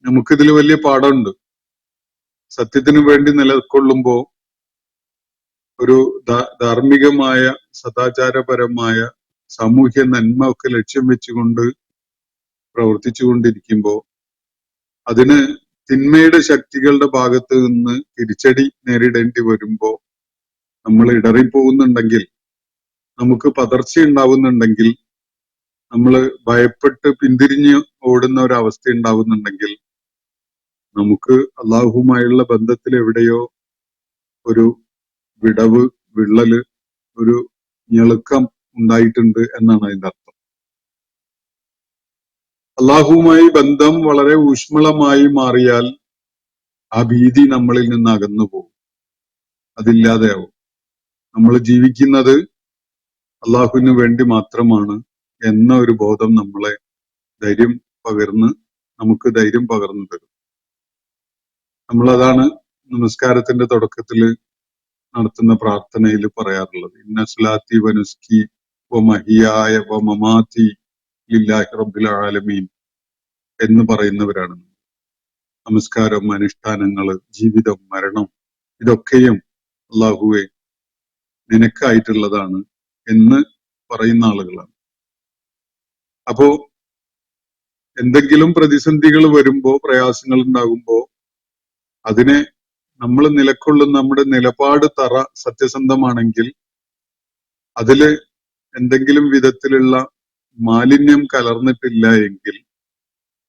നമുക്കിതിൽ വലിയ പാഠമുണ്ട്. സത്യത്തിനു വേണ്ടി നിലകൊള്ളുമ്പോ ഒരു ധാർമ്മികമായ സദാചാരപരമായ സാമൂഹ്യ നന്മ ഒക്കെ ലക്ഷ്യം വെച്ചുകൊണ്ട് പ്രവർത്തിച്ചുകൊണ്ടിരിക്കുമ്പോ അതിന് തിന്മയുടെ ശക്തികളുടെ ഭാഗത്ത് നിന്ന് തിരിച്ചടി നേരിടേണ്ടി വരുമ്പോ നമ്മൾ ഇടറിപ്പോകുന്നുണ്ടെങ്കിൽ, നമുക്ക് പതർച്ച ഉണ്ടാവുന്നുണ്ടെങ്കിൽ, നമ്മൾ ഭയപ്പെട്ട് പിന്തിരിഞ്ഞ് ഓടുന്ന ഒരവസ്ഥ ഉണ്ടാവുന്നുണ്ടെങ്കിൽ നമുക്ക് അള്ളാഹുമായുള്ള ബന്ധത്തിൽ എവിടെയോ ഒരു വിള്ളല്, ഒരു ഞെളുക്കം ഉണ്ടായിട്ടുണ്ട് എന്നാണ് അതിന്റെ അർത്ഥം. അള്ളാഹുവുമായി ബന്ധം വളരെ ഊഷ്മളമായി മാറിയാൽ ആ ഭീതി നമ്മളിൽ നിന്ന് അകന്നു പോകും, അതില്ലാതെയാവും. നമ്മൾ ജീവിക്കുന്നത് അള്ളാഹുവിന് വേണ്ടി മാത്രമാണ് എന്ന ഒരു ബോധം നമുക്ക് ധൈര്യം പകർന്നു തരും. നമ്മളതാണ് നമസ്കാരത്തിന്റെ തുടക്കത്തിൽ നടത്തുന്ന പ്രാർത്ഥനയിൽ പറയാറുള്ളത്. ഇന്ന സ്വലാത്തി വനുസ്കി വമഹിയായ വമമാതി ലില്ലാഹി റബ്ബിൽ ആലമീൻ എന്ന് പറയുന്നവരാണ്. നമസ്കാരം, അനുഷ്ഠാനങ്ങള്, ജീവിതം, മരണം, ഇതൊക്കെയും അള്ളാഹുവെ നിനക്കായിട്ടുള്ളതാണ് എന്ന് പറയുന്ന ആളുകളാണ്. അപ്പോ എന്തെങ്കിലും പ്രതിസന്ധികൾ വരുമ്പോ, പ്രയാസങ്ങൾ ഉണ്ടാകുമ്പോ അതിനെ നമ്മൾ നിലകൊള്ളുന്ന നമ്മുടെ നിലപാട് സത്യസന്ധമാണെങ്കിൽ, അതില് എന്തെങ്കിലും വിധത്തിലുള്ള മാലിന്യം കലർന്നിട്ടില്ല എങ്കിൽ,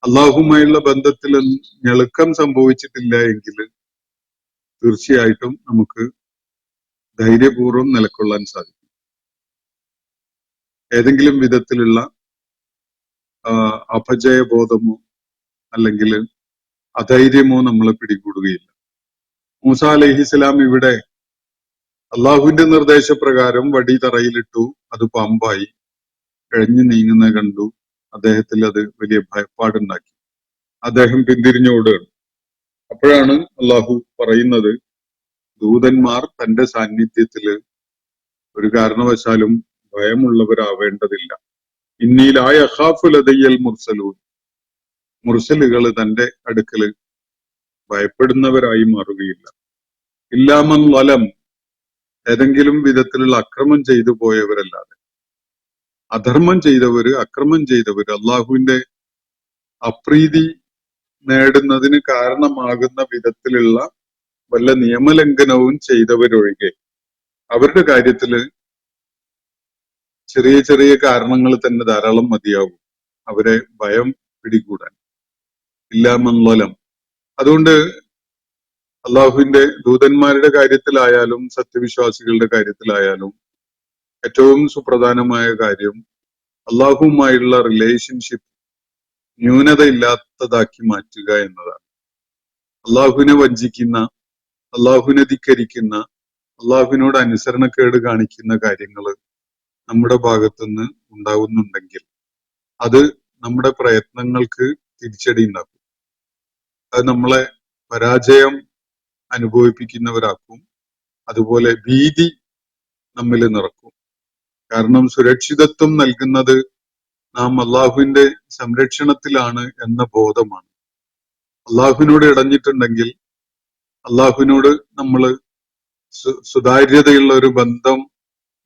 അള്ളാഹുമായുള്ള ബന്ധത്തിൽ ഞെളുക്കം സംഭവിച്ചിട്ടില്ല എങ്കിൽ തീർച്ചയായിട്ടും നമുക്ക് ധൈര്യപൂർവ്വം നിലകൊള്ളാൻ സാധിക്കും. ഏതെങ്കിലും വിധത്തിലുള്ള അപജയബോധമോ അല്ലെങ്കിൽ അധൈര്യമോ നമ്മളെ പിടികൂടുകയില്ല. മൂസ അലൈഹിസ്സലാം ഇവിടെ അള്ളാഹുവിന്റെ നിർദ്ദേശപ്രകാരം വടി തറയിലിട്ടു, അത് പാമ്പായി ഇഴഞ്ഞു നീങ്ങുന്നത് കണ്ടു. അദ്ദേഹത്തിൽ അത് വലിയ ഭയപ്പാടുണ്ടാക്കി. അദ്ദേഹം പിന്തിരിഞ്ഞോടുകയാണ്. അപ്പോഴാണ് അള്ളാഹു പറയുന്നത്, ദൂതന്മാർ തന്റെ സാന്നിധ്യത്തില് ഒരു കാരണവശാലും ഭയമുള്ളവരാവേണ്ടതില്ല. ഇന്നീലായ അഖാഫുലതയ്യൽ മുർസലൂൻ, മുർസലുകൾ തന്റെ അടുക്കല് ഭയപ്പെടുന്നവരായി മാറുകയില്ല. ഇല്ലാമൻ വലം, ഏതെങ്കിലും വിധത്തിലുള്ള അക്രമം ചെയ്തു പോയവരല്ലാതെ. അധർമ്മം ചെയ്തവര്, അക്രമം ചെയ്തവര്, അള്ളാഹുവിന്റെ അപ്രീതി നേടുന്നതിന് കാരണമാകുന്ന വിധത്തിലുള്ള വല്ല നിയമലംഘനവും ചെയ്തവരൊഴികെ അവരുടെ കാര്യത്തില് ചെറിയ ചെറിയ കാരണങ്ങൾ തന്നെ ധാരാളം മതിയാവും അവരെ ഭയം പിടികൂടാൻ. ഇല്ലാമൻ. അതുകൊണ്ട് അള്ളാഹുവിന്റെ ദൂതന്മാരുടെ കാര്യത്തിലായാലും സത്യവിശ്വാസികളുടെ കാര്യത്തിലായാലും ഏറ്റവും സുപ്രധാനമായ കാര്യം അള്ളാഹുവുമായുള്ള റിലേഷൻഷിപ്പ് ന്യൂനതയില്ലാത്തതാക്കി മാറ്റുക എന്നതാണ്. അള്ളാഹുവിനെ വഞ്ചിക്കുന്ന, അള്ളാഹുവിനെ ധിക്കരിക്കുന്ന, അള്ളാഹുവിനോട് അനുസരണക്കേട് കാണിക്കുന്ന കാര്യങ്ങൾ നമ്മുടെ ഭാഗത്തുനിന്ന് ഉണ്ടാവുന്നുണ്ടെങ്കിൽ അത് നമ്മുടെ പ്രയത്നങ്ങൾക്ക് തിരിച്ചടി ഉണ്ടാക്കും. അത് നമ്മളെ പരാജയം അനുഭവിപ്പിക്കുന്നവരാക്കും. അതുപോലെ ഭീതി നമ്മിൽ നിറക്കും. കാരണം സുരക്ഷിതത്വം നൽകുന്നത് നാം അള്ളാഹുവിന്റെ സംരക്ഷണത്തിലാണ് എന്ന ബോധമാണ്. അള്ളാഹുവിനോട് ഇടഞ്ഞിട്ടുണ്ടെങ്കിൽ, അള്ളാഹുവിനോട് നമ്മൾ സുതാര്യതയുള്ള ഒരു ബന്ധം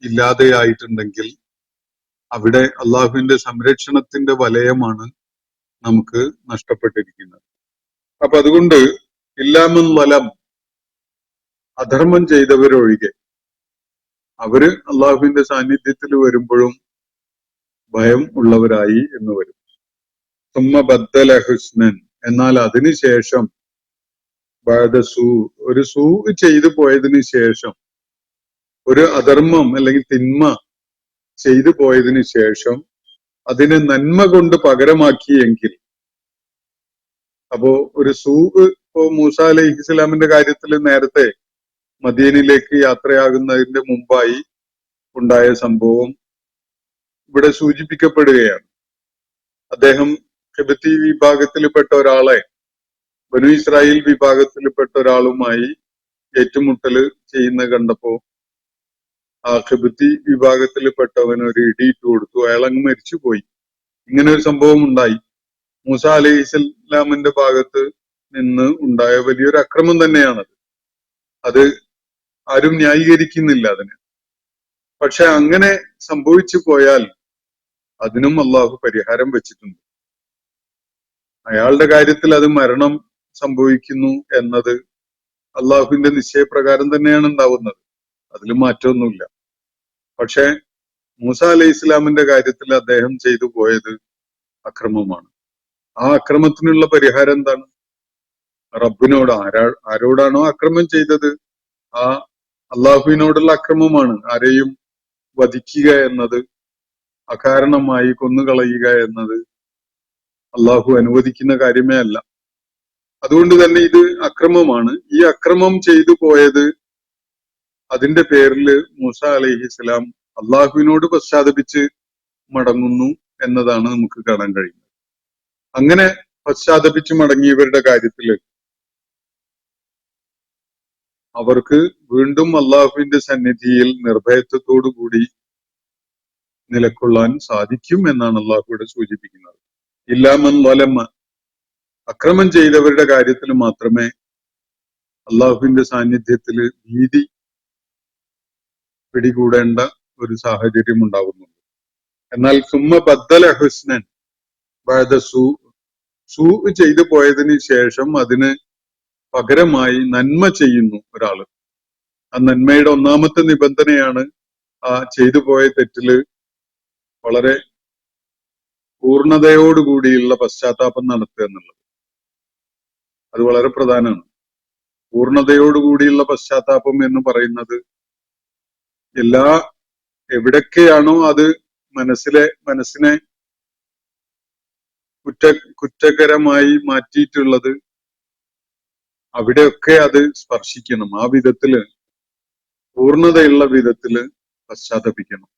ഇല്ലാതെയായിട്ടുണ്ടെങ്കിൽ അവിടെ അള്ളാഹുവിന്റെ സംരക്ഷണത്തിന്റെ വലയമാണ് നമുക്ക് നഷ്ടപ്പെട്ടിരിക്കുന്നത്. അപ്പൊ അതുകൊണ്ട് ഇല്ലാമൻ വലം, അധർമ്മം ചെയ്തവരൊഴികെ അവര് അള്ളാഹുവിന്റെ സാന്നിധ്യത്തിൽ വരുമ്പോഴും ഭയം ഉള്ളവരായി എന്ന് വരും. സുമ്മ ബദ്ദല ഹുസ്നൻ, എന്നാൽ അതിനുശേഷം ഒരു സൂ ചെയ്തു പോയതിനു ശേഷം, ഒരു അധർമ്മം അല്ലെങ്കിൽ തിന്മ ചെയ്തു പോയതിനു ശേഷം അതിനെ നന്മ കൊണ്ട് പകരമാക്കിയെങ്കിൽ, അപ്പോ ഒരു ഇപ്പോ മൂസ അലൈഹിസ്സലാമിന്റെ കാര്യത്തിൽ നേരത്തെ മദീനയിലേക്ക് യാത്രയാകുന്നതിന്റെ മുമ്പായി ഉണ്ടായ സംഭവം ഇവിടെ സൂചിപ്പിക്കപ്പെടുകയാണ്. അദ്ദേഹം ഖിബ്തി വിഭാഗത്തിൽപ്പെട്ട ഒരാളെ ബനു ഇസ്രായേൽ വിഭാഗത്തിൽപ്പെട്ട ഒരാളുമായി ഏറ്റുമുട്ടല് ചെയ്യുന്ന കണ്ടപ്പോ ആ ഖിബ്തി വിഭാഗത്തിൽപ്പെട്ടവന് ഒരു ഇടിയിട്ട് കൊടുത്തു. അയാളങ്ങ് മരിച്ചുപോയി. ഇങ്ങനെ ഒരു സംഭവം ഉണ്ടായി. മൂസ അലൈഹിസ്സലാമിന്റെ ഭാഗത്ത് നിന്ന് ഉണ്ടായ വലിയൊരു അക്രമം തന്നെയാണത്. അത് ആരും ന്യായീകരിക്കുന്നില്ല അതിന്. പക്ഷെ അങ്ങനെ സംഭവിച്ചു പോയാൽ അതിനും അള്ളാഹു പരിഹാരം വെച്ചിട്ടുണ്ട്. അയാളുടെ കാര്യത്തിൽ അത് മരണം സംഭവിക്കുന്നു എന്നത് അള്ളാഹുവിന്റെ നിശ്ചയപ്രകാരം തന്നെയാണ് ഉണ്ടാവുന്നത്. അതിൽ മാറ്റമൊന്നുമില്ല. പക്ഷെ മൂസ അലൈഹി ഇസ്ലാമിന്റെ കാര്യത്തിൽ അദ്ദേഹം ചെയ്തു പോയത് അക്രമമാണ്. ആ അക്രമത്തിനുള്ള പരിഹാരം എന്താണ്? റബ്ബിനോട്, ആരോടാണോ അക്രമം ചെയ്തത് ആ അള്ളാഹുവിനോടുള്ള അക്രമമാണ്. ആരെയും വധിക്കുക എന്നത്, അകാരണമായി കൊന്നുകളയുക എന്നത് അള്ളാഹു അനുവദിക്കുന്ന കാര്യമേ അല്ല. അതുകൊണ്ട് തന്നെ ഇത് അക്രമമാണ്. ഈ അക്രമം ചെയ്തു പോയത് അതിന്റെ പേരിൽ മൂസ അലൈഹിസ്സലാം അള്ളാഹുവിനോട് പശ്ചാത്തപിച്ച് മടങ്ങുന്നു എന്നതാണ് നമുക്ക് കാണാൻ കഴിയുന്നത്. അങ്ങനെ പശ്ചാത്തപിച്ച് മടങ്ങിയവരുടെ കാര്യത്തില് അവർക്ക് വീണ്ടും അള്ളാഹുവിന്റെ സന്നിധിയിൽ നിർഭയത്വത്തോടു കൂടി നിലകൊള്ളാൻ സാധിക്കും എന്നാണ് അള്ളാഹു ഇവിടെ സൂചിപ്പിക്കുന്നത്. ഇല്ലാമൻ വലമ്മ, അക്രമം ചെയ്തവരുടെ കാര്യത്തിൽ മാത്രമേ അള്ളാഹുവിന്റെ സാന്നിധ്യത്തില് ഭീതി പിടികൂടേണ്ട ഒരു സാഹചര്യം ഉണ്ടാകുന്നുണ്ട്. എന്നാൽ സുമ്മ ബദ്ദല ഹുസ്നൻ ബഅദ സൂ ചെയ്തു പോയതിന് ശേഷം അതിന് പകരമായി നന്മ ചെയ്യുന്നു ഒരാള്. ആ നന്മയുടെ ഒന്നാമത്തെ നിബന്ധനയാണ് ആ ചെയ്തു പോയ തെറ്റില് വളരെ പൂർണ്ണതയോടുകൂടിയുള്ള പശ്ചാത്താപം നടത്തുക എന്നുള്ളത്. അത് വളരെ പ്രധാനമാണ്. പൂർണ്ണതയോടുകൂടിയുള്ള പശ്ചാത്താപം എന്ന് പറയുന്നത് എവിടൊക്കെയാണോ അത് മനസ്സിനെ കുറ്റകരമായി മാറ്റിയിട്ടുള്ളത് അവിടെയൊക്കെ അത് സ്പർശിക്കണം. ആ വിധത്തില് പൂർണ്ണതയുള്ള വിധത്തില് പശ്ചാത്തപിക്കണം.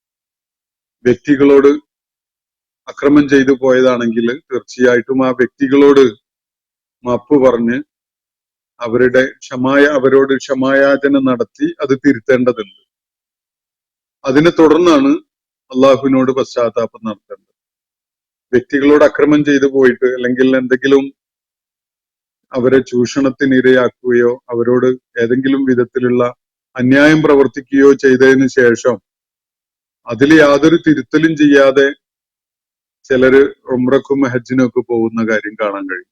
വ്യക്തികളോട് അക്രമം ചെയ്തു പോയതാണെങ്കിൽ തീർച്ചയായിട്ടും ആ വ്യക്തികളോട് മാപ്പ് പറഞ്ഞ് അവരോട് ക്ഷമായാചന നടത്തി അത് തിരുത്തേണ്ടതുണ്ട്. അതിനെ തുടർന്നാണ് അള്ളാഹുവിനോട് പശ്ചാത്താപം നടത്തേണ്ടത്. വ്യക്തികളോട് അക്രമം ചെയ്തു പോയിട്ട് അല്ലെങ്കിൽ എന്തെങ്കിലും അവരെ ചൂഷണത്തിന് ഇരയാക്കുകയോ അവരോട് ഏതെങ്കിലും വിധത്തിലുള്ള അന്യായം പ്രവർത്തിക്കുകയോ ചെയ്തതിന് ശേഷം അതിൽ യാതൊരു തിരുത്തലും ചെയ്യാതെ ചിലര് ഉംറക്കും ഹജ്ജിനും ഒക്കെ പോകുന്ന കാര്യം കാണാൻ കഴിയും.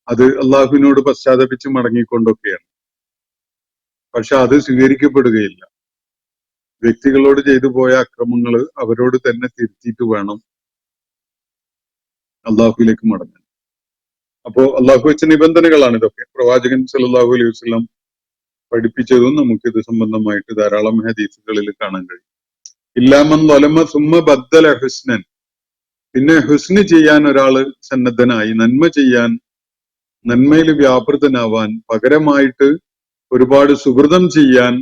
അത് അള്ളാഹുവിനോട് പശ്ചാത്തപിച്ച് മടങ്ങിക്കൊണ്ടൊക്കെയാണ്. പക്ഷെ അത് സ്വീകരിക്കപ്പെടുകയില്ല. വ്യക്തികളോട് ചെയ്തു പോയ അക്രമങ്ങൾ അവരോട് തന്നെ തിരുത്തിയിട്ട് വേണം അള്ളാഹുവിലേക്ക് മടങ്ങാൻ. അപ്പോ അള്ളാഹു വെച്ച നിബന്ധനകളാണ് ഇതൊക്കെ. പ്രവാചകൻ സല്ലല്ലാഹു അലൈഹി വസല്ലം പഠിപ്പിച്ചതും നമുക്ക് ഇത് സംബന്ധമായിട്ട് ധാരാളം ഹദീസുകളിൽ കാണാൻ കഴിയും. ഇല്ലാമൻ വലമ സുമ്മ ബദ്ദല ഹുസ്നൻ, പിന്നെ ഹുസ്ന് ചെയ്യാൻ ഒരാള് സന്നദ്ധനായി, നന്മ ചെയ്യാൻ, നന്മയിൽ വ്യാപൃതനാവാൻ, പകരമായിട്ട് ഒരുപാട് സുഹൃതം ചെയ്യാൻ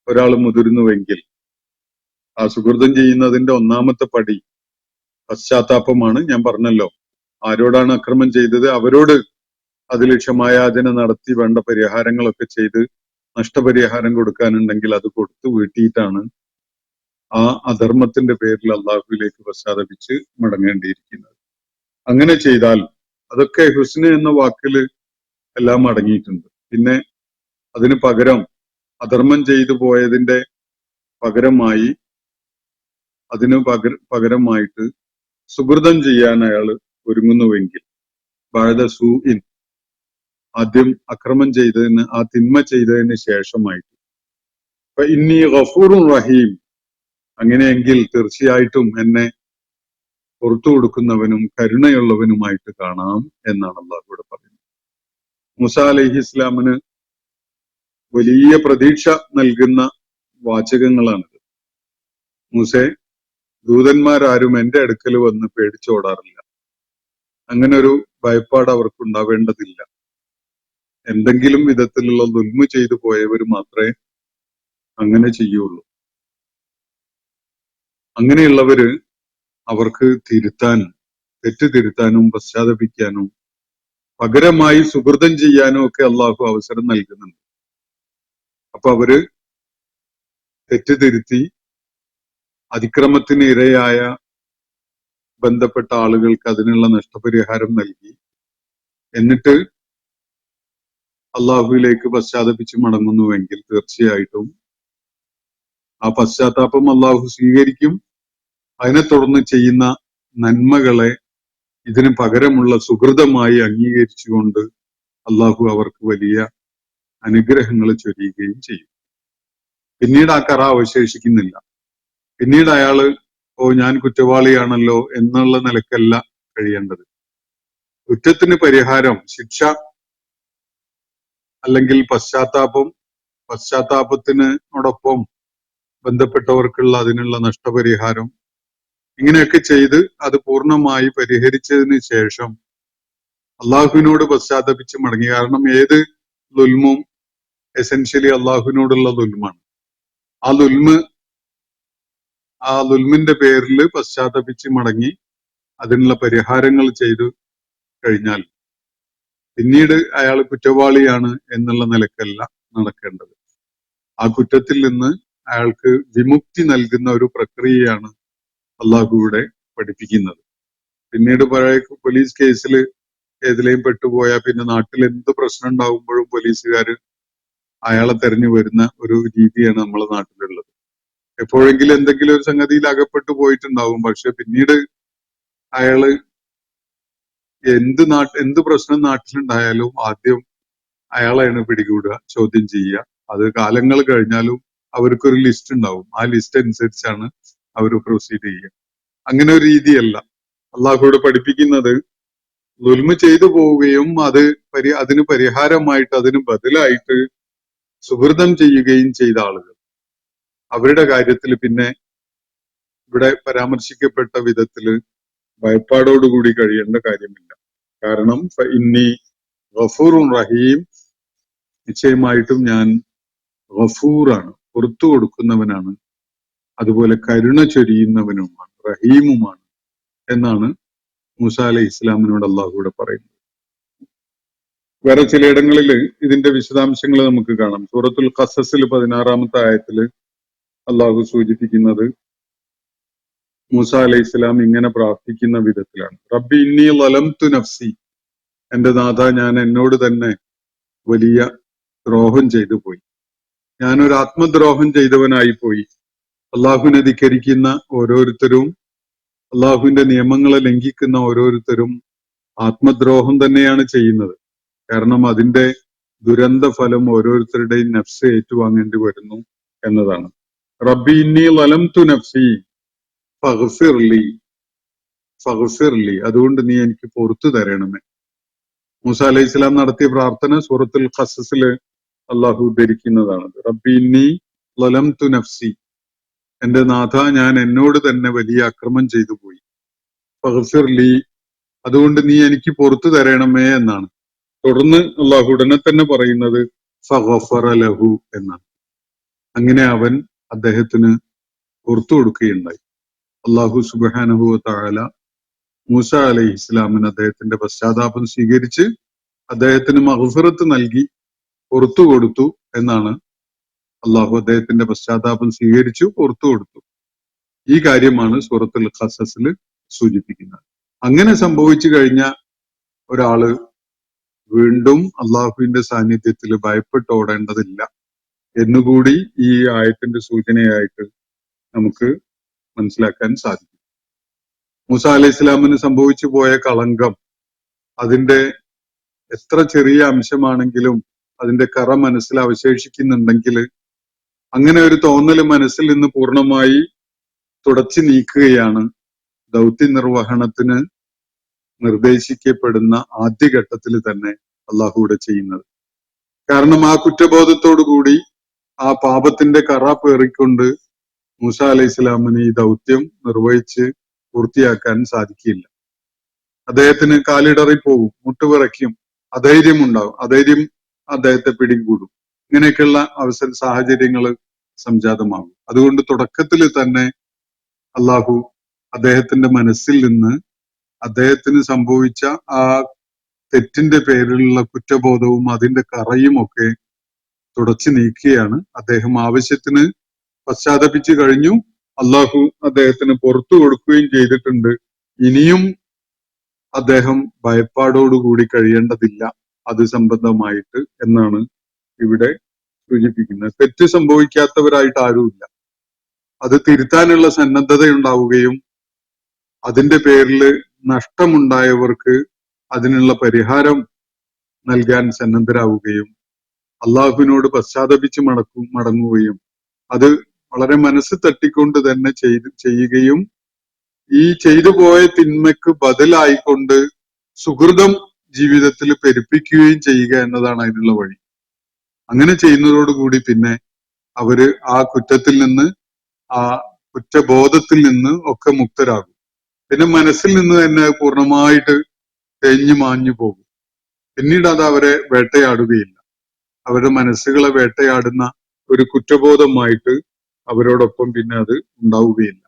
ഒരാൾ മുതിർന്നുവെങ്കിൽ ആ സുഹൃതം ചെയ്യുന്നതിന്റെ ഒന്നാമത്തെ പടി പശ്ചാത്താപമാണ്. ഞാൻ പറഞ്ഞല്ലോ, ആരോടാണ് അക്രമം ചെയ്തത് അവരോട് അതിൽ ക്ഷമായാചന നടത്തി വേണ്ട പരിഹാരങ്ങളൊക്കെ ചെയ്ത് നഷ്ടപരിഹാരം കൊടുക്കാനുണ്ടെങ്കിൽ അത് കൊടുത്തു വീട്ടിയിട്ടാണ് ആ അധർമ്മത്തിന്റെ പേരിൽ അള്ളാഹുവിലേക്ക് പശ്ചാത്തപിച്ച് മടങ്ങേണ്ടിയിരിക്കുന്നത്. അങ്ങനെ ചെയ്താൽ അതൊക്കെ ഹുസ്ന എന്ന വാക്കില് എല്ലാം അടങ്ങിയിട്ടുണ്ട്. പിന്നെ അതിന് പകരം അധർമ്മം ചെയ്തു പോയതിന്റെ പകരമായി പകരമായിട്ട് സുഹൃതം ചെയ്യാൻ അയാൾ ഒരുങ്ങുന്നുവെങ്കിൽ ബഅദ സൂഇൻ, ആദ്യം അക്രമം ചെയ്തതിന്, ആ തിന്മ ചെയ്തതിന് ശേഷമായിട്ട് ഫഇന്നി ഗഫൂറുർ റഹീം, അങ്ങനെയെങ്കിൽ തീർച്ചയായിട്ടും എന്നെ പുറത്തു കൊടുക്കുന്നവനും കരുണയുള്ളവനുമായിട്ട് കാണാം എന്നാണ് അള്ളാഹു ഇവിടെ പറയുന്നത്. മൂസാ അലൈഹി ഇസ്ലാമിന് വലിയ പ്രതീക്ഷ നൽകുന്ന വാചകങ്ങളാണിത്. മൂസേ, ദൂതന്മാരാരും എന്റെ അടുക്കൽ വന്ന് പേടിച്ചോടാറില്ല. അങ്ങനെ ഒരു ഭയപ്പാട് അവർക്ക് ഉണ്ടാവേണ്ടതില്ല. എന്തെങ്കിലും വിധത്തിലുള്ള ദുൽമ ചെയ്തു പോയവർ മാത്രമേ അങ്ങനെ ചെയ്യുള്ളൂ. അങ്ങനെയുള്ളവര് അവർക്ക് തെറ്റ് തിരുത്താനും പശ്ചാത്തപിക്കാനും പകരമായി സുഹൃതം ചെയ്യാനും ഒക്കെ അള്ളാഹു അവസരം നൽകുന്നുണ്ട്. അപ്പൊ അവര് തെറ്റ് തിരുത്തി അതിക്രമത്തിന് ഇരയായ ബന്ധപ്പെട്ട ആളുകൾക്ക് അതിനുള്ള നഷ്ടപരിഹാരം നൽകി എന്നിട്ട് അള്ളാഹുവിലേക്ക് പശ്ചാത്തപിച്ച് മടങ്ങുന്നുവെങ്കിൽ തീർച്ചയായിട്ടും ആ പശ്ചാത്താപം അള്ളാഹു സ്വീകരിക്കും. അതിനെ തുടർന്ന് ചെയ്യുന്ന നന്മകളെ ഇതിന് പകരമുള്ള സുഹൃതമായി അംഗീകരിച്ചുകൊണ്ട് അള്ളാഹു അവർക്ക് വലിയ അനുഗ്രഹങ്ങൾ ചൊരിയുകയും ചെയ്യും. പിന്നീട് ആ കറ അവശേഷിക്കുന്നില്ല. പിന്നീട് അയാള് ഞാൻ കുറ്റവാളിയാണല്ലോ എന്നുള്ള നിലക്കല്ല കഴിയേണ്ടത്. കുറ്റത്തിന് പരിഹാരം, ശിക്ഷ അല്ലെങ്കിൽ പശ്ചാത്താപത്തിനോടൊപ്പം ബന്ധപ്പെട്ടവർക്കുള്ള അതിനുള്ള നഷ്ടപരിഹാരം, ഇങ്ങനെയൊക്കെ ചെയ്ത് അത് പൂർണ്ണമായി പരിഹരിച്ചതിന് ശേഷം അള്ളാഹുവിനോട് പശ്ചാത്തപിച്ച് മടങ്ങി. കാരണം ഏത് ദുൽമും എസെൻഷ്യലി അള്ളാഹുവിനോടുള്ള ദുൽമാണ്. ആ ദുൽമിന്റെ പേരിൽ പശ്ചാത്തപിച്ച് മടങ്ങി അതിനുള്ള പരിഹാരങ്ങൾ ചെയ്തു കഴിഞ്ഞാൽ പിന്നീട് അയാൾ കുറ്റവാളിയാണ് എന്നുള്ള നിലക്കല്ല നടക്കേണ്ടത്. ആ കുറ്റത്തിൽ നിന്ന് അയാൾക്ക് വിമുക്തി നൽകുന്ന ഒരു പ്രക്രിയയാണ് അള്ളാഹുവിടെ പഠിപ്പിക്കുന്നത്. പിന്നീട് പഴയ പോലീസ് കേസിൽ ഏതിലെയും പെട്ടുപോയാൽ പിന്നെ നാട്ടിൽ എന്ത് പ്രശ്നം ഉണ്ടാകുമ്പോഴും പോലീസുകാർ അയാളെ തെരഞ്ഞു വരുന്ന ഒരു രീതിയാണ് നമ്മളെ നാട്ടിലുള്ളത്. എപ്പോഴെങ്കിലും എന്തെങ്കിലും ഒരു സംഗതിയിൽ അകപ്പെട്ടു പോയിട്ടുണ്ടാവും. പക്ഷെ പിന്നീട് അയാള് എന്ത് പ്രശ്നം നാട്ടിലുണ്ടായാലും ആദ്യം അയാളെയാണ് പിടികൂടുക, ചോദ്യം ചെയ്യുക. അത് കാലങ്ങൾ കഴിഞ്ഞാലും അവർക്കൊരു ലിസ്റ്റ് ഉണ്ടാവും. ആ ലിസ്റ്റ് അനുസരിച്ചാണ് അവർ പ്രൊസീഡ് ചെയ്യുക. അങ്ങനെ ഒരു രീതിയല്ല അള്ളാഹുവോട് പഠിപ്പിക്കുന്നത്. ദുൽമ ചെയ്തു പോവുകയും അതിന് പരിഹാരമായിട്ട് അതിന് ബദലായിട്ട് സുഹൃതം ചെയ്യുകയും ചെയ്ത ആളുകൾ, അവരുടെ കാര്യത്തിൽ പിന്നെ ഇവിടെ പരാമർശിക്കപ്പെട്ട വിധത്തില് ഭയപ്പാടോടുകൂടി കഴിയേണ്ട കാര്യമില്ല. കാരണം ഇന്നി ഗഫൂറുൻ റഹീം, നിശ്ചയമായിട്ടും ഞാൻ ഗഫൂറാണ്, പുറത്തു കൊടുക്കുന്നവനാണ്, അതുപോലെ കരുണ ചൊരിയുന്നവനുമാണ്, റഹീമുമാണ് എന്നാണ് മൂസ അലൈഹി ഇസ്ലാമിനോട് അള്ളാഹുവിടെ പറയുന്നത്. വേറെ ചിലയിടങ്ങളിൽ ഇതിന്റെ വിശദാംശങ്ങൾ നമുക്ക് കാണാം. സൂറത്തുൽ ഖസസിൽ 16-ാമത്തെ ആയത്തില് അള്ളാഹു സൂചിപ്പിക്കുന്നത് മൂസ അലൈഹി ഇസ്ലാം ഇങ്ങനെ പ്രാർത്ഥിക്കുന്ന വിധത്തിലാണ്. റബ്ബി ഇന്നി ലലംതു നഫ്സി, എന്റെ നാഥ, ഞാൻ എന്നോട് തന്നെ വലിയ ദ്രോഹം ചെയ്തു പോയി, ഞാനൊരു ആത്മദ്രോഹം ചെയ്തവനായി പോയി. അള്ളാഹുവിനെ ധിക്കരിക്കുന്ന ഓരോരുത്തരും, അള്ളാഹുവിന്റെ നിയമങ്ങളെ ലംഘിക്കുന്ന ഓരോരുത്തരും ആത്മദ്രോഹം തന്നെയാണ് ചെയ്യുന്നത്. കാരണം അതിന്റെ ദുരന്ത ഫലം ഓരോരുത്തരുടെയും നഫ്സ് ഏറ്റുവാങ്ങേണ്ടി വരുന്നു എന്നതാണ്. റബ്ബി ഇന്നി ലലംതു നഫ്സി ഫഗ്ഫിർലി ഫഗ്ഫിർലി, അതുകൊണ്ട് നീ എനിക്ക് പുറത്തു തരണമേ. മൂസ അലൈഹി ഇസ്ലാം നടത്തിയ പ്രാർത്ഥന സൂറത്തുൽ ഖസസില് അള്ളാഹു ഉദ്ധരിക്കുന്നതാണ്. റബ്ബി ഇന്നി ലലംതു നഫ്സി, എന്റെ നാഥ, ഞാൻ എന്നോട് തന്നെ വലിയ അക്രമം ചെയ്തു പോയി. ഫഗ്ഫിർലി, അതുകൊണ്ട് നീ എനിക്ക് പുറത്തു തരണമേ എന്നാണ്. തുടർന്ന് അള്ളാഹു ഉടനെ തന്നെ പറയുന്നത് ഫഗഫറ ലഹു എന്നാണ്. അങ്ങനെ അവൻ അദ്ദേഹത്തിന് പുറത്തു കൊടുക്കുകയുണ്ടായി. അള്ളാഹു സുബ്ഹാനഹു വ തആല മൂസ അലൈഹി ഇസ്ലാമിന് അദ്ദേഹത്തിന്റെ പശ്ചാത്താപം സ്വീകരിച്ച് അദ്ദേഹത്തിന് മഗ്ഫിറത്ത് നൽകി പുറത്തു കൊടുത്തു എന്നാണ്. അള്ളാഹു അദ്ദേഹത്തിന്റെ പശ്ചാത്താപം സ്വീകരിച്ചു, പുറത്തു കൊടുത്തു. ഈ കാര്യമാണ് സൂറത്തുൽ ഖസസിൽ സൂചിപ്പിക്കുന്നത്. അങ്ങനെ സംഭവിച്ചു കഴിഞ്ഞ ഒരാള് വീണ്ടും അള്ളാഹുവിന്റെ സാന്നിധ്യത്തിൽ ഭയപ്പെട്ട് ഓടേണ്ടതില്ല എന്നുകൂടി ഈ ആയത്തിന്റെ സൂചനയായിട്ട് നമുക്ക് മനസ്സിലാക്കാൻ സാധിക്കും. മൂസ അലൈഹി ഇസ്ലാമിന് സംഭവിച്ചു പോയ കളങ്കം അതിന്റെ എത്ര ചെറിയ അംശമാണെങ്കിലും അതിന്റെ കറ മനസ്സിൽ അവശേഷിക്കുന്നുണ്ടെങ്കിൽ അങ്ങനെ ഒരു തോന്നല് മനസ്സിൽ നിന്ന് പൂർണ്ണമായി തുടച്ചു നീക്കുകയാണ് ദൗത്യ നിർവഹണത്തിന് നിർദ്ദേശിക്കപ്പെടുന്ന ആദ്യഘട്ടത്തിൽ തന്നെ അള്ളാഹുവിടെ ചെയ്യുന്നത്. കാരണം ആ കുറ്റബോധത്തോടു കൂടി ആ പാപത്തിന്റെ കറ പേറിക്കൊണ്ട് മൂസ അലൈഹി ഇസ്ലാമിന് ഈ ദൗത്യം നിർവഹിച്ച് പൂർത്തിയാക്കാൻ സാധിക്കില്ല. അദ്ദേഹത്തിന് കാലിടറി പോകും, മുട്ടുവിറയ്ക്കും, അധൈര്യമുണ്ടാകും, അധൈര്യം അദ്ദേഹത്തെ പിടികൂടും. ഇങ്ങനെയൊക്കെയുള്ള സാഹചര്യങ്ങൾ സംജാതമാകും. അതുകൊണ്ട് തുടക്കത്തിൽ തന്നെ അള്ളാഹു അദ്ദേഹത്തിന്റെ മനസ്സിൽ നിന്ന് അദ്ദേഹത്തിന് സംഭവിച്ച ആ തെറ്റിന്റെ പേരിലുള്ള കുറ്റബോധവും അതിന്റെ കറയും ഒക്കെ തുടച്ചു നീക്കുകയാണ്. അദ്ദേഹം ആവശ്യത്തിന് പശ്ചാത്തപിച്ചു കഴിഞ്ഞു, അള്ളാഹു അദ്ദേഹത്തിന് പുറത്തു കൊടുക്കുകയും ചെയ്തിട്ടുണ്ട്. ഇനിയും അദ്ദേഹം ഭയപ്പാടോടുകൂടി കഴിയേണ്ടതില്ല അത് സംബന്ധമായിട്ട് എന്നാണ് ഇവിടെ സൂചിപ്പിക്കുന്നത്. തെറ്റ് സംഭവിക്കാത്തവരായിട്ട് ആരുമില്ല. അത് തിരുത്താനുള്ള സന്നദ്ധത ഉണ്ടാവുകയും അതിന്റെ പേരിൽ നഷ്ടമുണ്ടായവർക്ക് അതിനുള്ള പരിഹാരം നൽകാൻ സന്നദ്ധരാവുകയും അള്ളാഹുവിനോട് പശ്ചാത്തപിച്ച് മടങ്ങുകയും അത് വളരെ മനസ്സ് തട്ടിക്കൊണ്ട് തന്നെ ചെയ്യുകയും ഈ ചെയ്തു പോയ തിന്മയ്ക്ക് ബദലായിക്കൊണ്ട് സുഹൃതം ജീവിതത്തിൽ പെരുപ്പിക്കുകയും ചെയ്യുക എന്നതാണ് അതിനുള്ള വഴി. അങ്ങനെ ചെയ്യുന്നതോടുകൂടി പിന്നെ അവര് ആ കുറ്റത്തിൽ നിന്ന്, ആ കുറ്റബോധത്തിൽ നിന്ന് ഒക്കെ മുക്തരാകും. പിന്നെ മനസ്സിൽ നിന്ന് തന്നെ പൂർണ്ണമായിട്ട് തേഞ്ഞു മാഞ്ഞു പോകും. പിന്നീട് അത് അവരെ വേട്ടയാടുകയില്ല. അവരുടെ മനസ്സുകളെ വേട്ടയാടുന്ന ഒരു കുറ്റബോധമായിട്ട് അവരോടൊപ്പം പിന്നെ അത് ഉണ്ടാവുകയില്ല.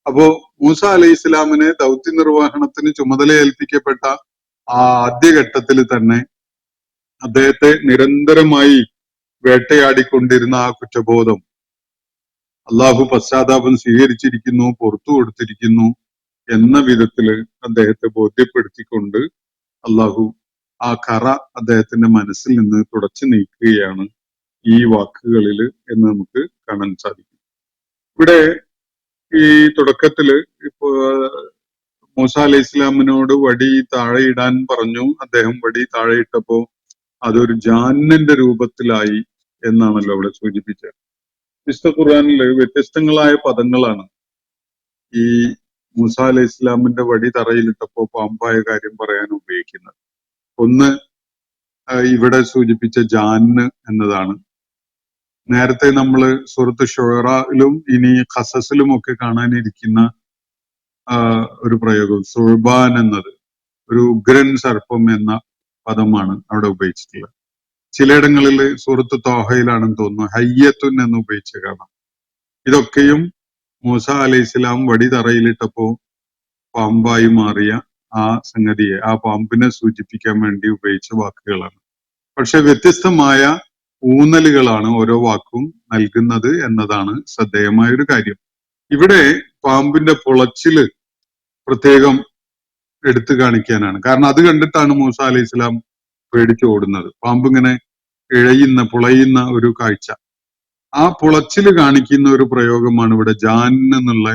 അപ്പോ മൂസ അലൈഹി ഇസ്ലാമിനെ ദൗത്യ നിർവഹണത്തിന് ചുമതല ഏൽപ്പിക്കപ്പെട്ട ആ ആദ്യഘട്ടത്തിൽ തന്നെ അദ്ദേഹത്തെ നിരന്തരമായി വേട്ടയാടിക്കൊണ്ടിരുന്ന ആ കുറ്റബോധം അള്ളാഹു പശ്ചാത്താപം സ്വീകരിച്ചിരിക്കുന്നു, പുറത്തു കൊടുത്തിരിക്കുന്നു എന്ന വിധത്തില് അദ്ദേഹത്തെ ബോധ്യപ്പെടുത്തിക്കൊണ്ട് അള്ളാഹു ആ കറ അദ്ദേഹത്തിന്റെ മനസ്സിൽ നിന്ന് തുടച്ചു നീക്കുകയാണ് ഈ വാക്കുകളിൽ എന്ന് നമുക്ക് കാണാൻ സാധിക്കും. ഇവിടെ ഈ തുടക്കത്തില് ഇപ്പോ മൂസ അലൈഹി ഇസ്ലാമിനോട് വടി താഴെയിടാൻ പറഞ്ഞു. അദ്ദേഹം വടി താഴെയിട്ടപ്പോ അതൊരു ജാന്നിന്റെ രൂപത്തിലായി എന്നാണല്ലോ അവിടെ സൂചിപ്പിച്ചത്. വിശുദ്ധ ഖുർആനില് വ്യത്യസ്തങ്ങളായ പദങ്ങളാണ് ഈ മൂസ അലൈഹി ഇസ്ലാമിന്റെ വടി തറയിലിട്ടപ്പോ പാമ്പായ കാര്യം പറയാൻ ഉപയോഗിക്കുന്നത്. ഒന്ന് ഇവിടെ സൂചിപ്പിച്ച ജാന്ന് എന്നതാണ്. നേരത്തെ നമ്മൾ സൂറത്ത് ഷുഅറയിലും ഇനി ഖസസിലും ഒക്കെ കാണാനിരിക്കുന്ന ഒരു പ്രയോഗം സുർബാൻ എന്നത് ഒരു ഉഗ്രൻ സർപ്പം എന്ന പദമാണ് അവിടെ ഉപയോഗിച്ചിട്ടുള്ളത്. ചിലയിടങ്ങളിൽ സൂറത്ത് തോഹയിലാണെന്ന് തോന്നുന്നു ഹയ്യത്തുൻ എന്ന് ഉപയോഗിച്ച് കാണാം. ഇതൊക്കെയും മൂസ അലൈഹി ഇസ്ലാം വടി തറയിലിട്ടപ്പോ പാമ്പായി മാറിയ ആ സംഗതിയെ, ആ പാമ്പിനെ സൂചിപ്പിക്കാൻ വേണ്ടി ഉപയോഗിച്ച വാക്കുകളാണ്. പക്ഷെ വ്യത്യസ്തമായ ഊന്നലുകളാണ് ഓരോ വാക്കും നൽകുന്നത് എന്നതാണ് ശ്രദ്ധേയമായ ഒരു കാര്യം. ഇവിടെ പാമ്പിന്റെ പുളച്ചില് പ്രത്യേകം എടുത്തു കാണിക്കാനാണ്. കാരണം അത് കണ്ടിട്ടാണ് മൂസ അലൈഹി ഇസ്ലാം പേടിച്ച് ഓടുന്നത്. പാമ്പ് ഇങ്ങനെ പുളയുന്ന ഒരു കാഴ്ച. ആ പുളച്ചില് കാണിക്കുന്ന ഒരു പ്രയോഗമാണ് ഇവിടെ ജാൻ എന്നുള്ള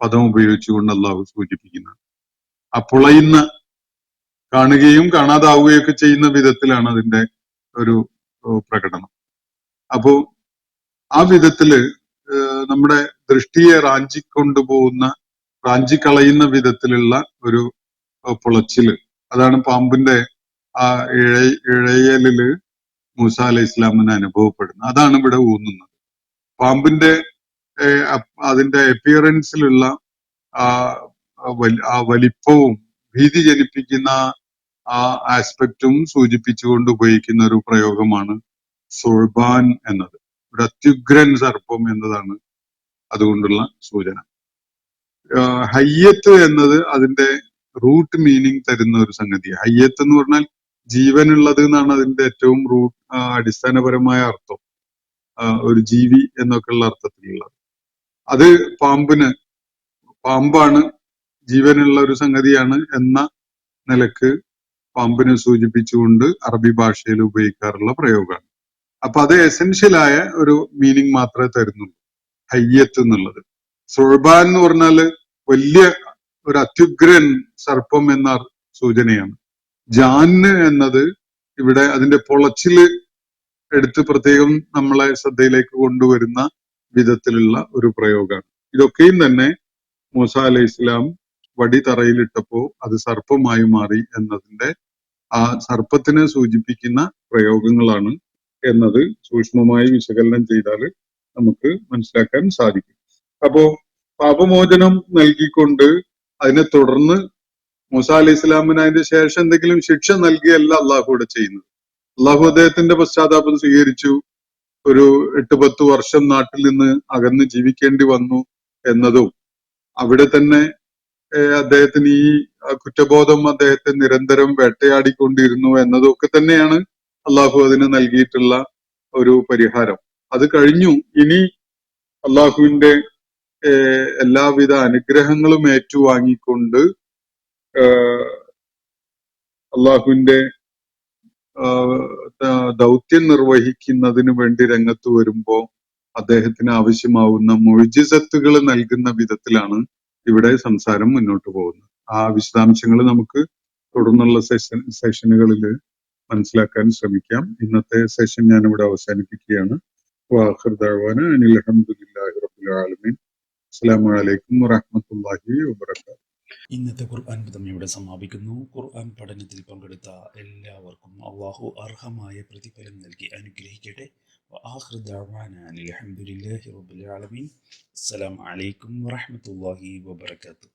പദം ഉപയോഗിച്ചുകൊണ്ട് അള്ളാഹു സൂചിപ്പിക്കുന്നത്. ആ പുളയുന്ന, കാണുകയും കാണാതാവുകയും ഒക്കെ ചെയ്യുന്ന വിധത്തിലാണ് അതിന്റെ ഒരു പ്രകടനം. അപ്പോ ആ വിധത്തില് നമ്മുടെ ദൃഷ്ടിയെ റാഞ്ചിക്കളയുന്ന വിധത്തിലുള്ള ഒരു പുളച്ചില്, അതാണ് പാമ്പിന്റെ ആ ഇഴയലില് മൂസ അലൈഹി ഇസ്ലാമിന് അനുഭവപ്പെടുന്നത്. അതാണ് ഇവിടെ ഊന്നുന്നത്. പാമ്പിന്റെ അതിന്റെ അപ്പിയറൻസിലുള്ള ആ വലിപ്പവും ഭീതി ജനിപ്പിക്കുന്ന ആ ആസ്പെക്റ്റും സൂചിപ്പിച്ചുകൊണ്ട് ഉപയോഗിക്കുന്ന ഒരു പ്രയോഗമാണ് സുർബാൻ എന്നത്. ഒരു അത്യുഗ്രൻ സർപ്പം എന്നതാണ് അതുകൊണ്ടുള്ള സൂചന. ഹയ്യത്ത് എന്നത് അതിന്റെ റൂട്ട് മീനിങ് തരുന്ന ഒരു സംഗതിയാണ്. ഹയ്യത്ത് എന്ന് പറഞ്ഞാൽ ജീവനുള്ളത് എന്നാണ് അതിന്റെ ഏറ്റവും അടിസ്ഥാനപരമായ അർത്ഥം. ഒരു ജീവി എന്നൊക്കെയുള്ള അർത്ഥത്തിലുള്ളത്. അത് പാമ്പാണ്, ജീവനുള്ള ഒരു സംഗതിയാണ് എന്ന നിലക്ക് പാമ്പിനെ സൂചിപ്പിച്ചുകൊണ്ട് അറബി ഭാഷയിൽ ഉപയോഗിക്കാറുള്ള പ്രയോഗമാണ്. അപ്പൊ അത് എസെൻഷ്യലായ ഒരു മീനിങ് മാത്രമേ തരുന്നുള്ളൂ, ഹയ്യത്ത് എന്നുള്ളത്. സുർബാൻ എന്ന് പറഞ്ഞാല് വലിയ ഒരു അത്യുഗ്രൻ സർപ്പം എന്ന സൂചനയാണ്. ജാന് എന്നത് ഇവിടെ അതിന്റെ പൊളച്ചില് എടുത്ത് പ്രത്യേകം നമ്മളെ ശ്രദ്ധയിലേക്ക് കൊണ്ടുവരുന്ന വിധത്തിലുള്ള ഒരു പ്രയോഗമാണ്. ഇതൊക്കെയും തന്നെ മൂസ അലൈഹി ഇസ്ലാം വടി തറയിലിട്ടപ്പോ അത് സർപ്പമായി മാറി എന്നതിന്റെ ആ സർപ്പത്തിനെ സൂചിപ്പിക്കുന്ന പ്രയോഗങ്ങളാണ് എന്നത് സൂക്ഷ്മമായി വിശകലനം ചെയ്താൽ നമുക്ക് മനസ്സിലാക്കാൻ സാധിക്കും. അപ്പോ പാപമോചനം നൽകിക്കൊണ്ട് അതിനെ തുടർന്ന് മൂസ അലൈഹി ഇസ്ലാമിന് അതിന്റെ ശേഷം എന്തെങ്കിലും ശിക്ഷ നൽകിയല്ല അള്ളാഹു ഇവിടെ ചെയ്യുന്നത്. അള്ളാഹു അദ്ദേഹത്തിന്റെ പശ്ചാത്താപം സ്വീകരിച്ചു. ഒരു 8-10 വർഷം നാട്ടിൽ നിന്ന് അകന്ന് ജീവിക്കേണ്ടി വന്നു എന്നതും അവിടെ തന്നെ അദ്ദേഹത്തിന് ഈ കുറ്റബോധം അദ്ദേഹത്തെ നിരന്തരം വേട്ടയാടിക്കൊണ്ടിരുന്നു എന്നതും ഒക്കെ തന്നെയാണ് അള്ളാഹു അതിന് നൽകിയിട്ടുള്ള ഒരു പരിഹാരം. അത് കഴിഞ്ഞു. ഇനി അള്ളാഹുവിന്റെ എല്ലാവിധ അനുഗ്രഹങ്ങളും ഏറ്റുവാങ്ങിക്കൊണ്ട് അള്ളാഹുവിന്റെ ദൗത്യം നിർവഹിക്കുന്നതിന് വേണ്ടി രംഗത്ത് വരുമ്പോ അദ്ദേഹത്തിന് ആവശ്യമാവുന്ന മുഅ്ജിസത്തുകൾ നൽകുന്ന വിധത്തിലാണ് ഇവിടെ സംസാരം മുന്നോട്ട് പോകുന്നത്. ആ വിശദാംശങ്ങൾ നമുക്ക് തുടർന്നുള്ള സെഷനുകളിൽ മനസ്സിലാക്കാൻ ശ്രമിക്കാം. ഇന്നത്തെ സെഷൻ ഞാനിവിടെ അവസാനിപ്പിക്കുകയാണ്. വാഖിർ ദഅ്വാന അനിൽ ഹംദുലില്ലാഹി റബ്ബിൽ ആലമീൻ. അസ്സലാമു അലൈക്കും വറഹ്മത്തുള്ളാഹി വബറകാതുഹു. ഇന്നത്തെ ഖുർആൻ പദം ഇവിടെ സമാപിക്കുന്നു. ഖുർആൻ പഠനത്തിൽ പങ്കെടുത്ത എല്ലാവർക്കും അള്ളാഹു അർഹമായ പ്രതിഫലം നൽകി അനുഗ്രഹിക്കട്ടെ. വആഖിറു ദഅ്വാന അനിൽ ഹംദുലില്ലാഹി റബ്ബിൽ ആലമീൻ. അസ്സലാമു അലൈക്കും വറഹ്മത്തുള്ളാഹി വബറകാതുഹു.